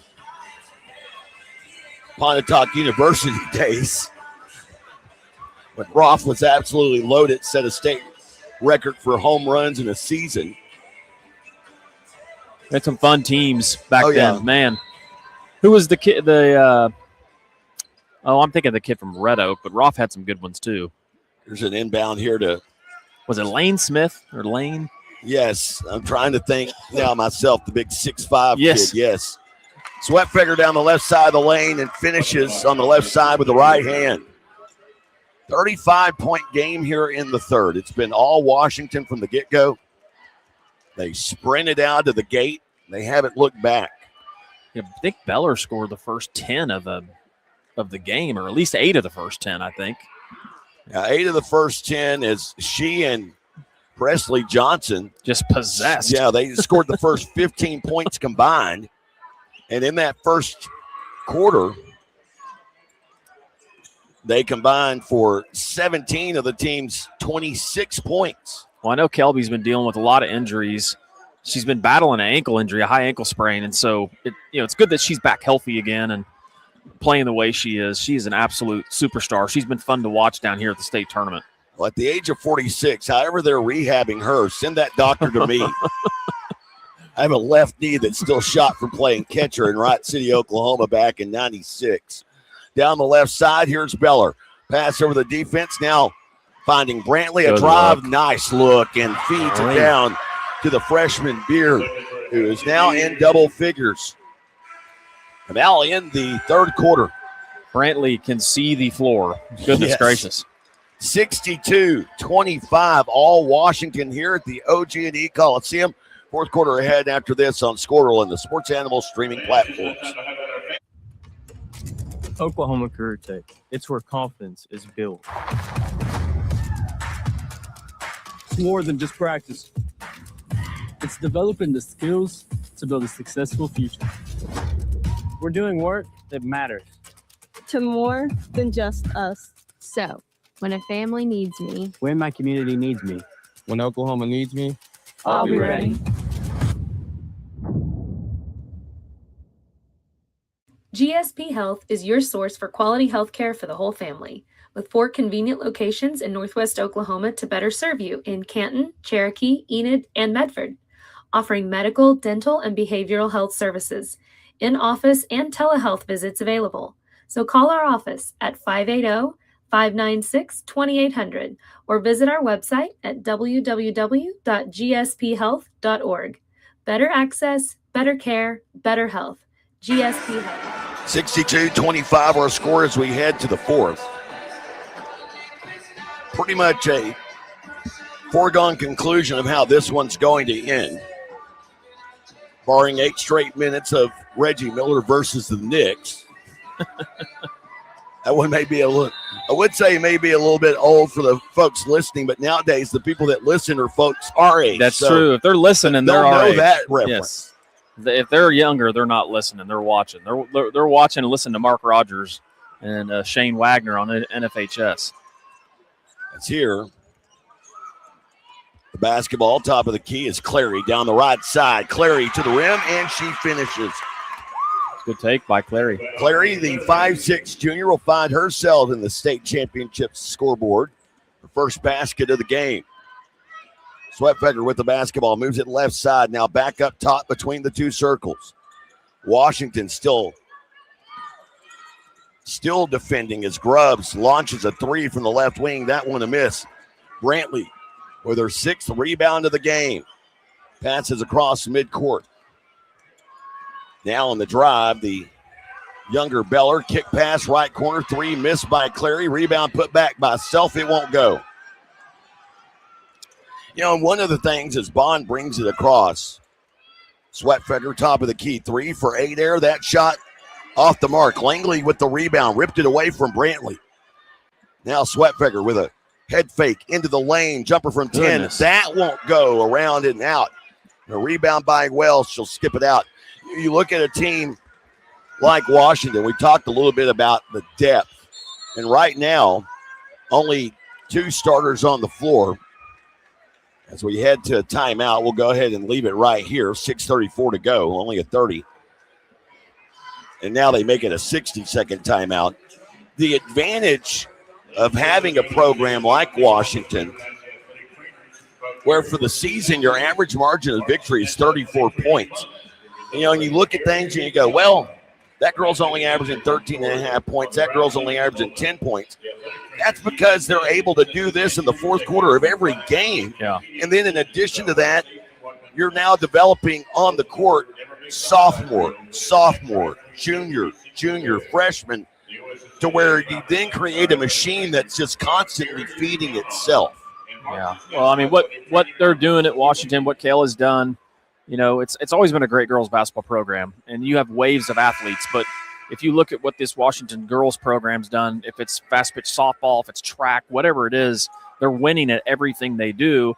Pontotoc University days, when Roth was absolutely loaded, set a state record for home runs in a season. Had some fun teams back then, yeah. Man. Who was the kid? I'm thinking of the kid from Red Oak, but Roth had some good ones too. There's an inbound here to. Was it Lane Smith or Lane? Yes, I'm trying to think now myself, the big 6'5" Yes. kid. Yes. Sweatfigger down the left side of the lane and finishes on the left side with the right hand. 35-point game here in the third. It's been all Washington from the get-go. They sprinted out to the gate. They haven't looked back. Yeah, I think Beller scored the first 10 of the game, or at least 8 of the first 10, I think. 8 of the first 10 is she and Presley Johnson. Just possessed. Yeah, they scored the first 15 points combined. And in that first quarter, they combined for 17 of the team's 26 points. Well, I know Kelby's been dealing with a lot of injuries. She's been battling an ankle injury, a high ankle sprain, and so it's good that she's back healthy again and playing the way she is. She is an absolute superstar. She's been fun to watch down here at the state tournament. Well, at the age of 46, however they're rehabbing her, send that doctor to me. I have a left knee that's still shot from playing catcher in Wright City, Oklahoma back in 96. Down the left side, here's Beller. Pass over the defense. Now finding Brantley. A drive. Nice look. And feeds it down to the freshman Beard, who is now in double figures. And now in the third quarter. Brantley can see the floor. Goodness gracious. 62-25, all Washington here at the OG&E Coliseum. Fourth quarter ahead after this on Squirrel and the Sports Animal streaming platforms. Oklahoma Career Tech. It's where confidence is built. It's more than just practice. It's developing the skills to build a successful future. We're doing work that matters. To more than just us. So, when a family needs me, When my community needs me. When Oklahoma needs me, I'll be ready. GSP Health is your source for quality health care for the whole family, with 4 convenient locations in Northwest Oklahoma to better serve you in Canton, Cherokee, Enid, and Medford, offering medical, dental, and behavioral health services, in-office and telehealth visits available. So call our office at 580-596-2800 or visit our website at www.gsphealth.org. Better access, better care, better health. GSP Health. 62-25 our score as we head to the fourth. Pretty much a foregone conclusion of how this one's going to end. Barring 8 straight minutes of Reggie Miller versus the Knicks. That one may be a little, I would say maybe a little bit old for the folks listening, but nowadays the people that listen are folks our age. That's true. If they're listening, they're our know age. that reference. Yes. If they're younger, they're not listening. They're watching. They're watching and listening to Mark Rogers and Shane Wagner on NFHS. It's here. The basketball, top of the key, is Clary down the right side. Clary to the rim, and she finishes. Good take by Clary. Clary, the 5'6" junior, will find herself in the state championship scoreboard. Her first basket of the game. Sweatfegger with the basketball, moves it left side. Now back up top between the two circles. Washington still defending as Grubbs launches a 3 from the left wing. That one a miss. Brantley with her 6th rebound of the game. Passes across midcourt. Now on the drive, the younger Beller. Kick pass, right corner, three, missed by Clary. Rebound put back by Self. It won't go. You know, one of the things is Bond brings it across. Sweatfeather, top of the key, three for Adair. That shot off the mark. Langley with the rebound, ripped it away from Brantley. Now Sweatfeather with a head fake into the lane, jumper from 10. Goodness. That won't go, around and out. A rebound by Wells, she'll skip it out. You look at a team like Washington, we talked a little bit about the depth. And right now, only 2 starters on the floor. As we head to a timeout, we'll go ahead and leave it right here. 6:34 to go, only a 30. And now they make it a 60-second timeout. The advantage of having a program like Washington, where for the season your average margin of victory is 34 points. You know, and you look at things and you go, well, that girl's only averaging 13.5 points. That girl's only averaging 10 points. That's because they're able to do this in the fourth quarter of every game. Yeah. And then in addition to that, you're now developing on the court sophomore, junior, freshman, to where you then create a machine that's just constantly feeding itself. Yeah. Well, I mean, what they're doing at Washington, what Kayla's done, you know, it's always been a great girls basketball program, and you have waves of athletes. But if you look at what this Washington girls program's done, if it's fast pitch softball, if it's track, whatever it is, they're winning at everything they do.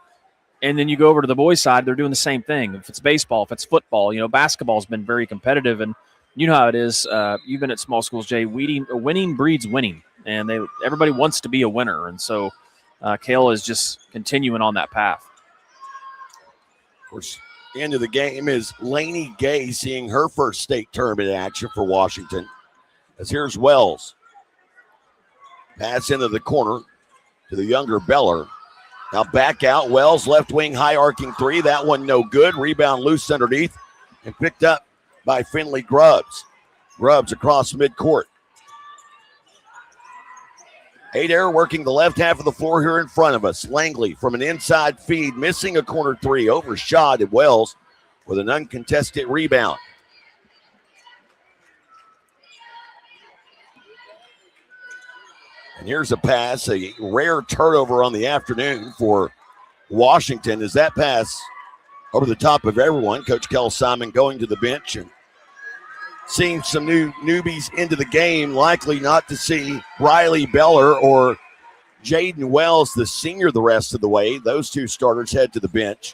And then you go over to the boys' side, they're doing the same thing. If it's baseball, if it's football, you know, basketball's been very competitive, and you know how it is. You've been at small schools, Jay. Winning breeds winning, and everybody wants to be a winner. And so Kayla is just continuing on that path. Of course, the end of the game is Lainey Gay seeing her first state tournament action for Washington. As here's Wells. Pass into the corner to the younger Beller. Now back out. Wells, left wing, high arcing three. That one no good. Rebound loose underneath and picked up by Finley Grubbs. Grubbs across midcourt. Adair working the left half of the floor here in front of us. Langley from an inside feed, missing a corner three, overshot at Wells with an uncontested rebound. And here's a pass, a rare turnover on the afternoon for Washington. As that pass over the top of everyone, Coach Kel Simon going to the bench and seeing some new newbies into the game, likely not to see Riley Beller or Jaden Wells, the senior, the rest of the way. Those 2 starters head to the bench.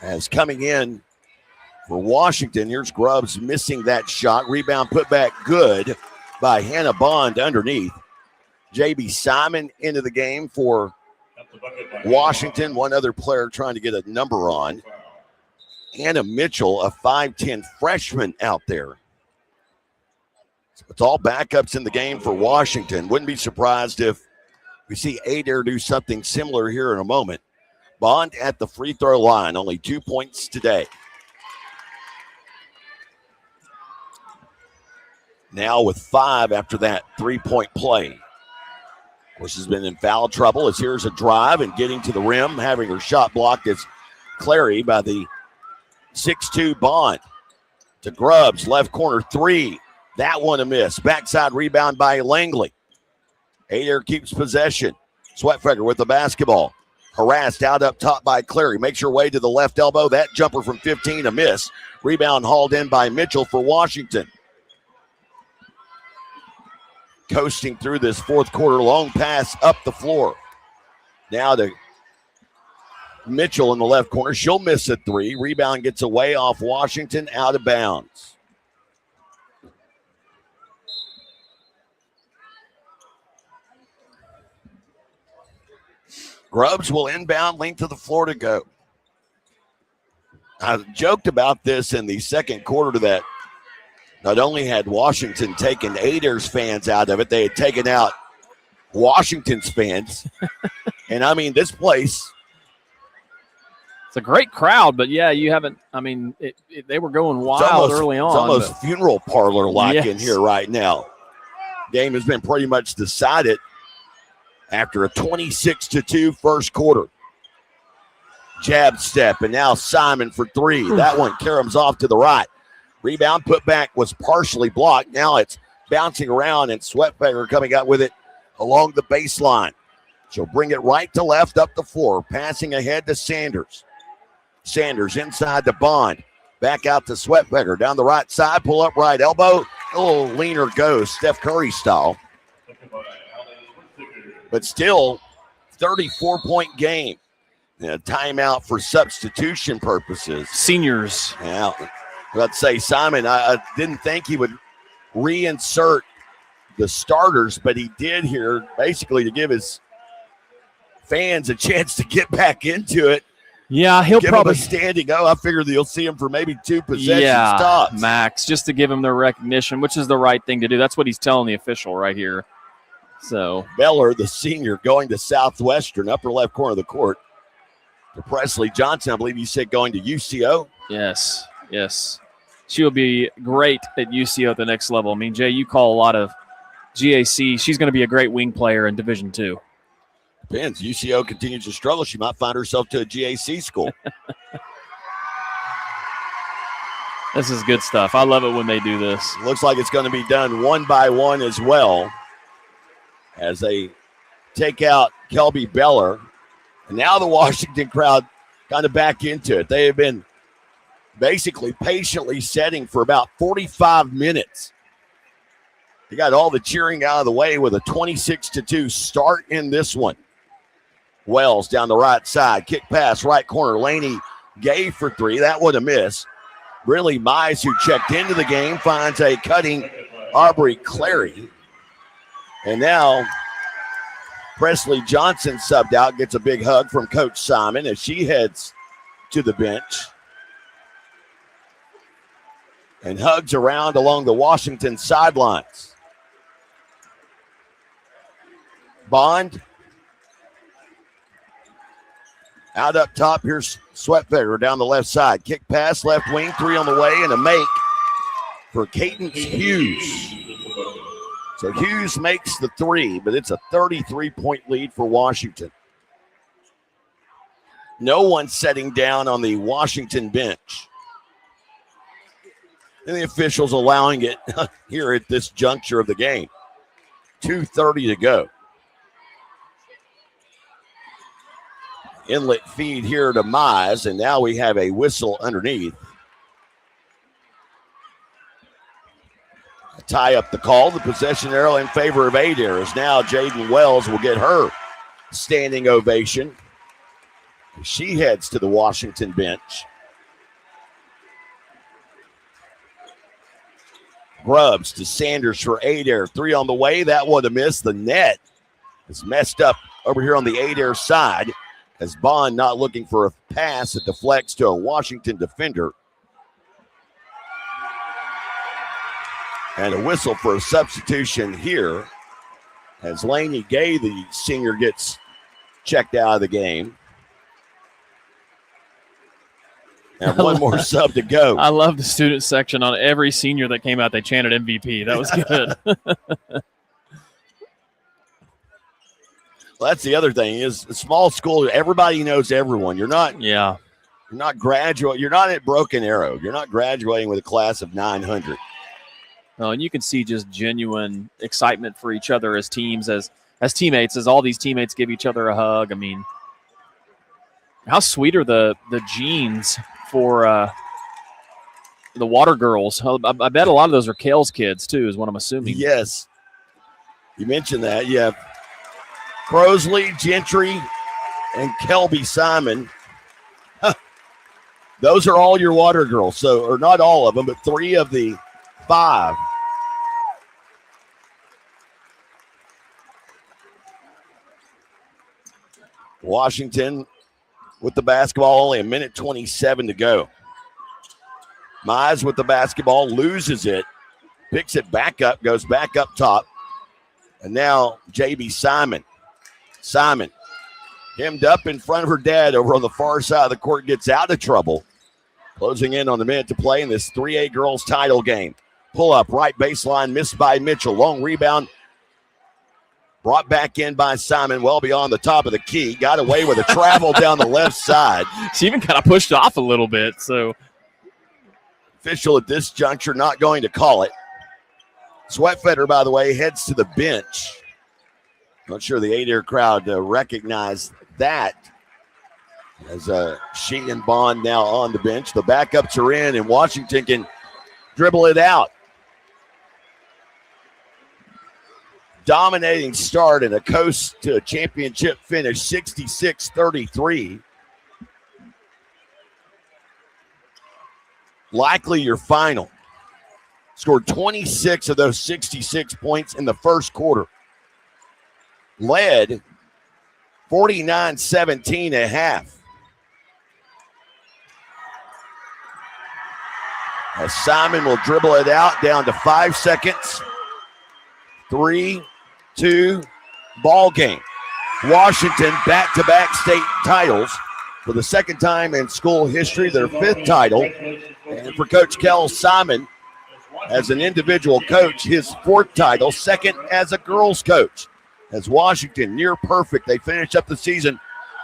As coming in for Washington, here's Grubbs missing that shot. Rebound put back good by Hannah Bond underneath. J.B. Simon into the game for Washington. One other player trying to get a number on. Anna Mitchell, a 5'10 freshman out there. So it's all backups in the game for Washington. Wouldn't be surprised if we see Adair do something similar here in a moment. Bond at the free throw line, only 2 points today. Now with 5 after that 3-point play. Of course, has been in foul trouble as here's a drive and getting to the rim, having her shot blocked is Clary by the 6'2 Bond. To Grubbs, left corner three. That one a miss. Backside rebound by Langley. Adair keeps possession. Sweatfeather with the basketball. Harassed out up top by Clary. Makes her way to the left elbow. That jumper from 15 a miss. Rebound hauled in by Mitchell for Washington. Coasting through this fourth quarter, long pass up the floor. Now to Mitchell in the left corner. She'll miss a 3. Rebound gets away off Washington, out of bounds. Grubbs will inbound, length of the floor to go. I joked about this in the second quarter that not only had Washington taken Adair's fans out of it, they had taken out Washington's fans. And I mean, this place. It's a great crowd, but yeah, you haven't, I mean, they were going wild early on. It's almost funeral parlor-like in here right now. Game has been pretty much decided after a 26-2 first quarter. Jab step, and now Simon for three. That one caroms off to the right. Rebound put back was partially blocked. Now it's bouncing around, and Sweatfeather coming out with it along the baseline. She'll bring it right to left up the floor, passing ahead to Sanders. Sanders inside to Bond. Back out to Sweatfeather. Down the right side, pull up right elbow. A little leaner goes, Steph Curry style. But still, 34-point game. A timeout for substitution purposes. Seniors. Yeah. Let's say Simon, I didn't think he would reinsert the starters, but he did here basically to give his fans a chance to get back into it. Yeah, he'll give probably him a standing. I figured you'll see him for maybe 2 possessions tops. Max, just to give him the recognition, which is the right thing to do. That's what he's telling the official right here. So Beller, the senior, going to Southwestern, upper left corner of the court. To Presley Johnson, I believe you said going to UCO. Yes. She will be great at UCO at the next level. I mean, Jay, you call a lot of GAC. She's going to be a great wing player in Division II. Depends. UCO continues to struggle. She might find herself to a GAC school. This is good stuff. I love it when they do this. Looks like it's going to be done one by one as well as they take out Kelby Beller. And now the Washington crowd kind of back into it. They have been basically patiently setting for about 45 minutes. They got all the cheering out of the way with a 26-2 start in this one. Wells down the right side. Kick pass, right corner. Laney gave for three. That would have missed. Really, Mize, who checked into the game, finds a cutting Aubrey Clary. And now Presley Johnson subbed out, gets a big hug from Coach Simon as she heads to the bench. And hugs around along the Washington sidelines. Bond. Out up top, here's Sweatfeather down the left side. Kick pass, left wing, three on the way, and a make for Cadence Hughes. So Hughes makes the three, but it's a 33-point lead for Washington. No one setting down on the Washington bench. And the officials allowing it here at this juncture of the game. 2:30 to go. Inlet feed here to Mize, and now we have a whistle underneath. Tie up the call. The possession arrow in favor of Adair is now Jaden Wells will get her standing ovation. She heads to the Washington bench. Grubbs to Sanders for Adair. Three on the way. That would have missed. The net is messed up over here on the Adair side as Bond not looking for a pass. It deflects to a Washington defender. And a whistle for a substitution here as Laney Gay, the senior, gets checked out of the game. And one more sub to go. I love the student section on every senior that came out. They chanted MVP. That was good. Well, that's the other thing is a small school. Everybody knows everyone. You're not graduate. You're not at Broken Arrow. You're not graduating with a class of 900. Oh, and you can see just genuine excitement for each other as teams, as teammates, as all these teammates give each other a hug. I mean, how sweet are the jeans for the Water Girls? I bet a lot of those are Kale's kids, too, is what I'm assuming. Yes. You mentioned that. You have Crosley, Gentry, and Kelby Simon. Those are all your Water Girls. So, or not all of them, but three of the 5. Washington with the basketball, only a minute 27 to go. Mize with the basketball, loses it, picks it back up, goes back up top. And now JB Simon. Simon, hemmed up in front of her dad over on the far side of the court, gets out of trouble. Closing in on the minute to play in this 3A girls title game. Pull up, right baseline, missed by Mitchell. Long rebound Brought back in by Simon, well beyond the top of the key. Got away with a travel down the left side. She even kind of pushed off a little bit. So official at this juncture not going to call it. Sweatfetter, by the way, heads to the bench. Not sure the Adair crowd recognized that. As she and Bond now on the bench. The backups are in, and Washington can dribble it out. Dominating start and a coast to championship finish, 66-33. Likely your final. Scored 26 of those 66 points in the first quarter. Led 49-17 at half. As Simon will dribble it out down to 5 seconds. 3, 2, ball game. Washington back-to-back state titles for the second time in school history, their 5th title. And for Coach Kell Simon, as an individual coach, his 4th title, 2nd as a girls coach. As Washington, near perfect, they finish up the season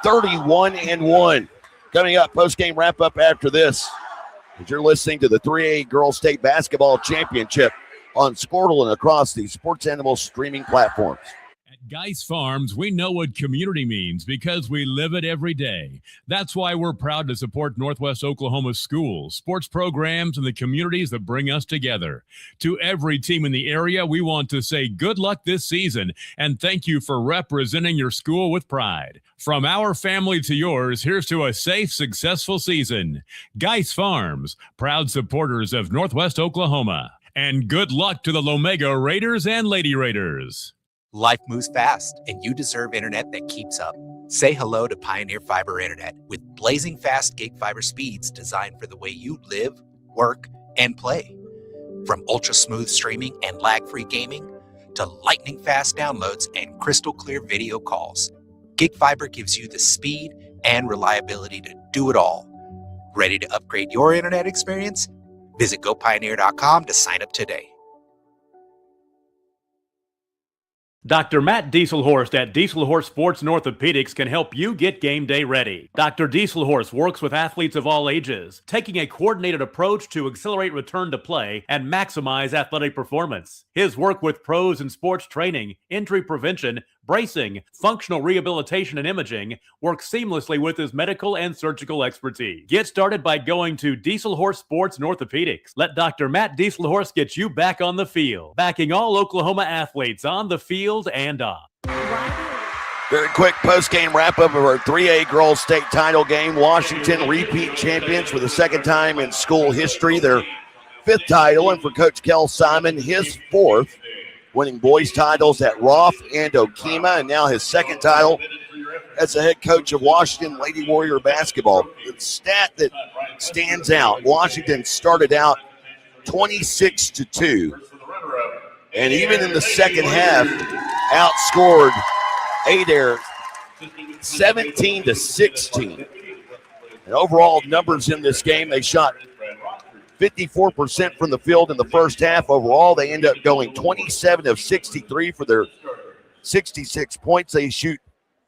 31-1. Coming up, post-game wrap-up after this. As you're listening to the 3A Girls State Basketball Championship on Squirtle and across the Sports Animal streaming platforms. At Geis Farms, we know what community means because we live it every day. That's why we're proud to support Northwest Oklahoma schools, sports programs, and the communities that bring us together. To every team in the area, we want to say good luck this season and thank you for representing your school with pride. From our family to yours, here's to a safe, successful season. Geis Farms, proud supporters of Northwest Oklahoma. And good luck to the Lomega Raiders and Lady Raiders. Life moves fast, and you deserve internet that keeps up. Say hello to Pioneer Fiber Internet with blazing fast gig fiber speeds designed for the way you live, work, and play. From ultra-smooth streaming and lag-free gaming to lightning-fast downloads and crystal-clear video calls, Gig Fiber gives you the speed and reliability to do it all. Ready to upgrade your internet experience? Visit GoPioneer.com to sign up today. Dr. Matt Dieselhorst at Dieselhorst Sports and Orthopedics can help you get game day ready. Dr. Dieselhorst works with athletes of all ages, taking a coordinated approach to accelerate return to play and maximize athletic performance. His work with pros in sports training, injury prevention, bracing, functional rehabilitation, and imaging works seamlessly with his medical and surgical expertise. Get started by going to Dieselhorst Sports and Orthopedics. Let Dr. Matt Dieselhorst get you back on the field, backing all Oklahoma athletes on the field and off. Very quick post-game wrap-up of our 3A Girls State title game. Washington repeat champions for the second time in school history. Their 5th title, and for Coach Kell Simon, his 4th. Winning boys titles at Roth and Okemah, and now his 2nd title as the head coach of Washington Lady Warrior basketball. The stat that stands out, Washington started out 26-2, and even in the second half, outscored Adair 17-16. And overall numbers in this game, they shot 54% from the field in the first half. Overall, they end up going 27 of 63 for their 66 points. They shoot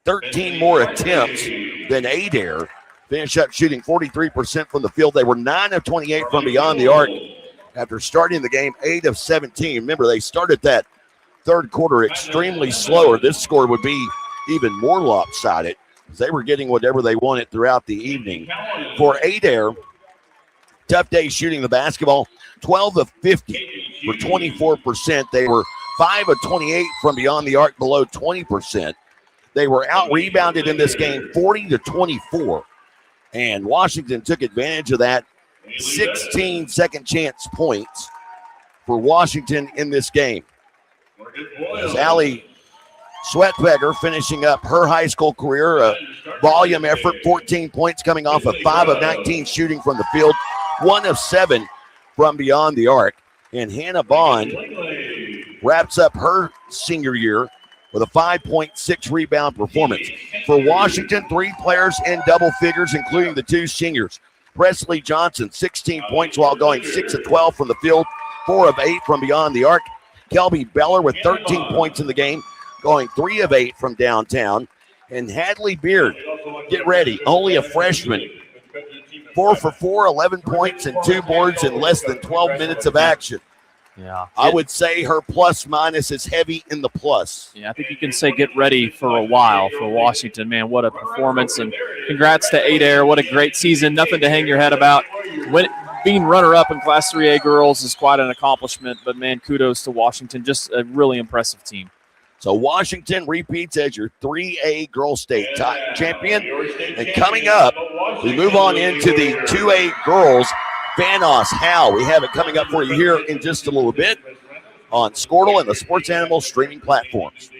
13 more attempts than Adair. Finish up shooting 43% from the field. They were 9 of 28 from beyond the arc after starting the game 8 of 17. Remember, they started that third quarter extremely slow, or this score would be even more lopsided, because they were getting whatever they wanted throughout the evening. For Adair, tough day shooting the basketball, 12 of 50 for 24%. They were 5 of 28 from beyond the arc, below 20%. They were out-rebounded in this game 40-24, and Washington took advantage of that. 16 second-chance points for Washington in this game. As Allie Sweatbegger finishing up her high school career, a volume effort, 14 points coming off of 5 of 19 shooting from the field, 1 of 7 from beyond the arc. And Hannah Bond wraps up her senior year with a 5.6 rebound performance. For Washington, 3 players in double figures, including the 2 seniors. Presley Johnson, 16 points while going 6 of 12 from the field, 4 of 8 from beyond the arc. Kelby Beller with 13 points in the game, going 3 of 8 from downtown. And Hadley Beard, get ready, only a freshman. 4 for 4, 11 points and 2 boards in less than 12 minutes of action. Yeah. I would say her plus minus is heavy in the plus. Yeah, I think you can say get ready for a while for Washington. Man, what a performance. And congrats to Adair. What a great season. Nothing to hang your head about. Being runner-up in Class 3A girls is quite an accomplishment. But, man, kudos to Washington. Just a really impressive team. So Washington repeats as your 3A girls state champion. And coming up, we move on into the 2A girls. Vanos, Howe. We have it coming up for you here in just a little bit on Squirtle and the Sports Animal streaming platforms.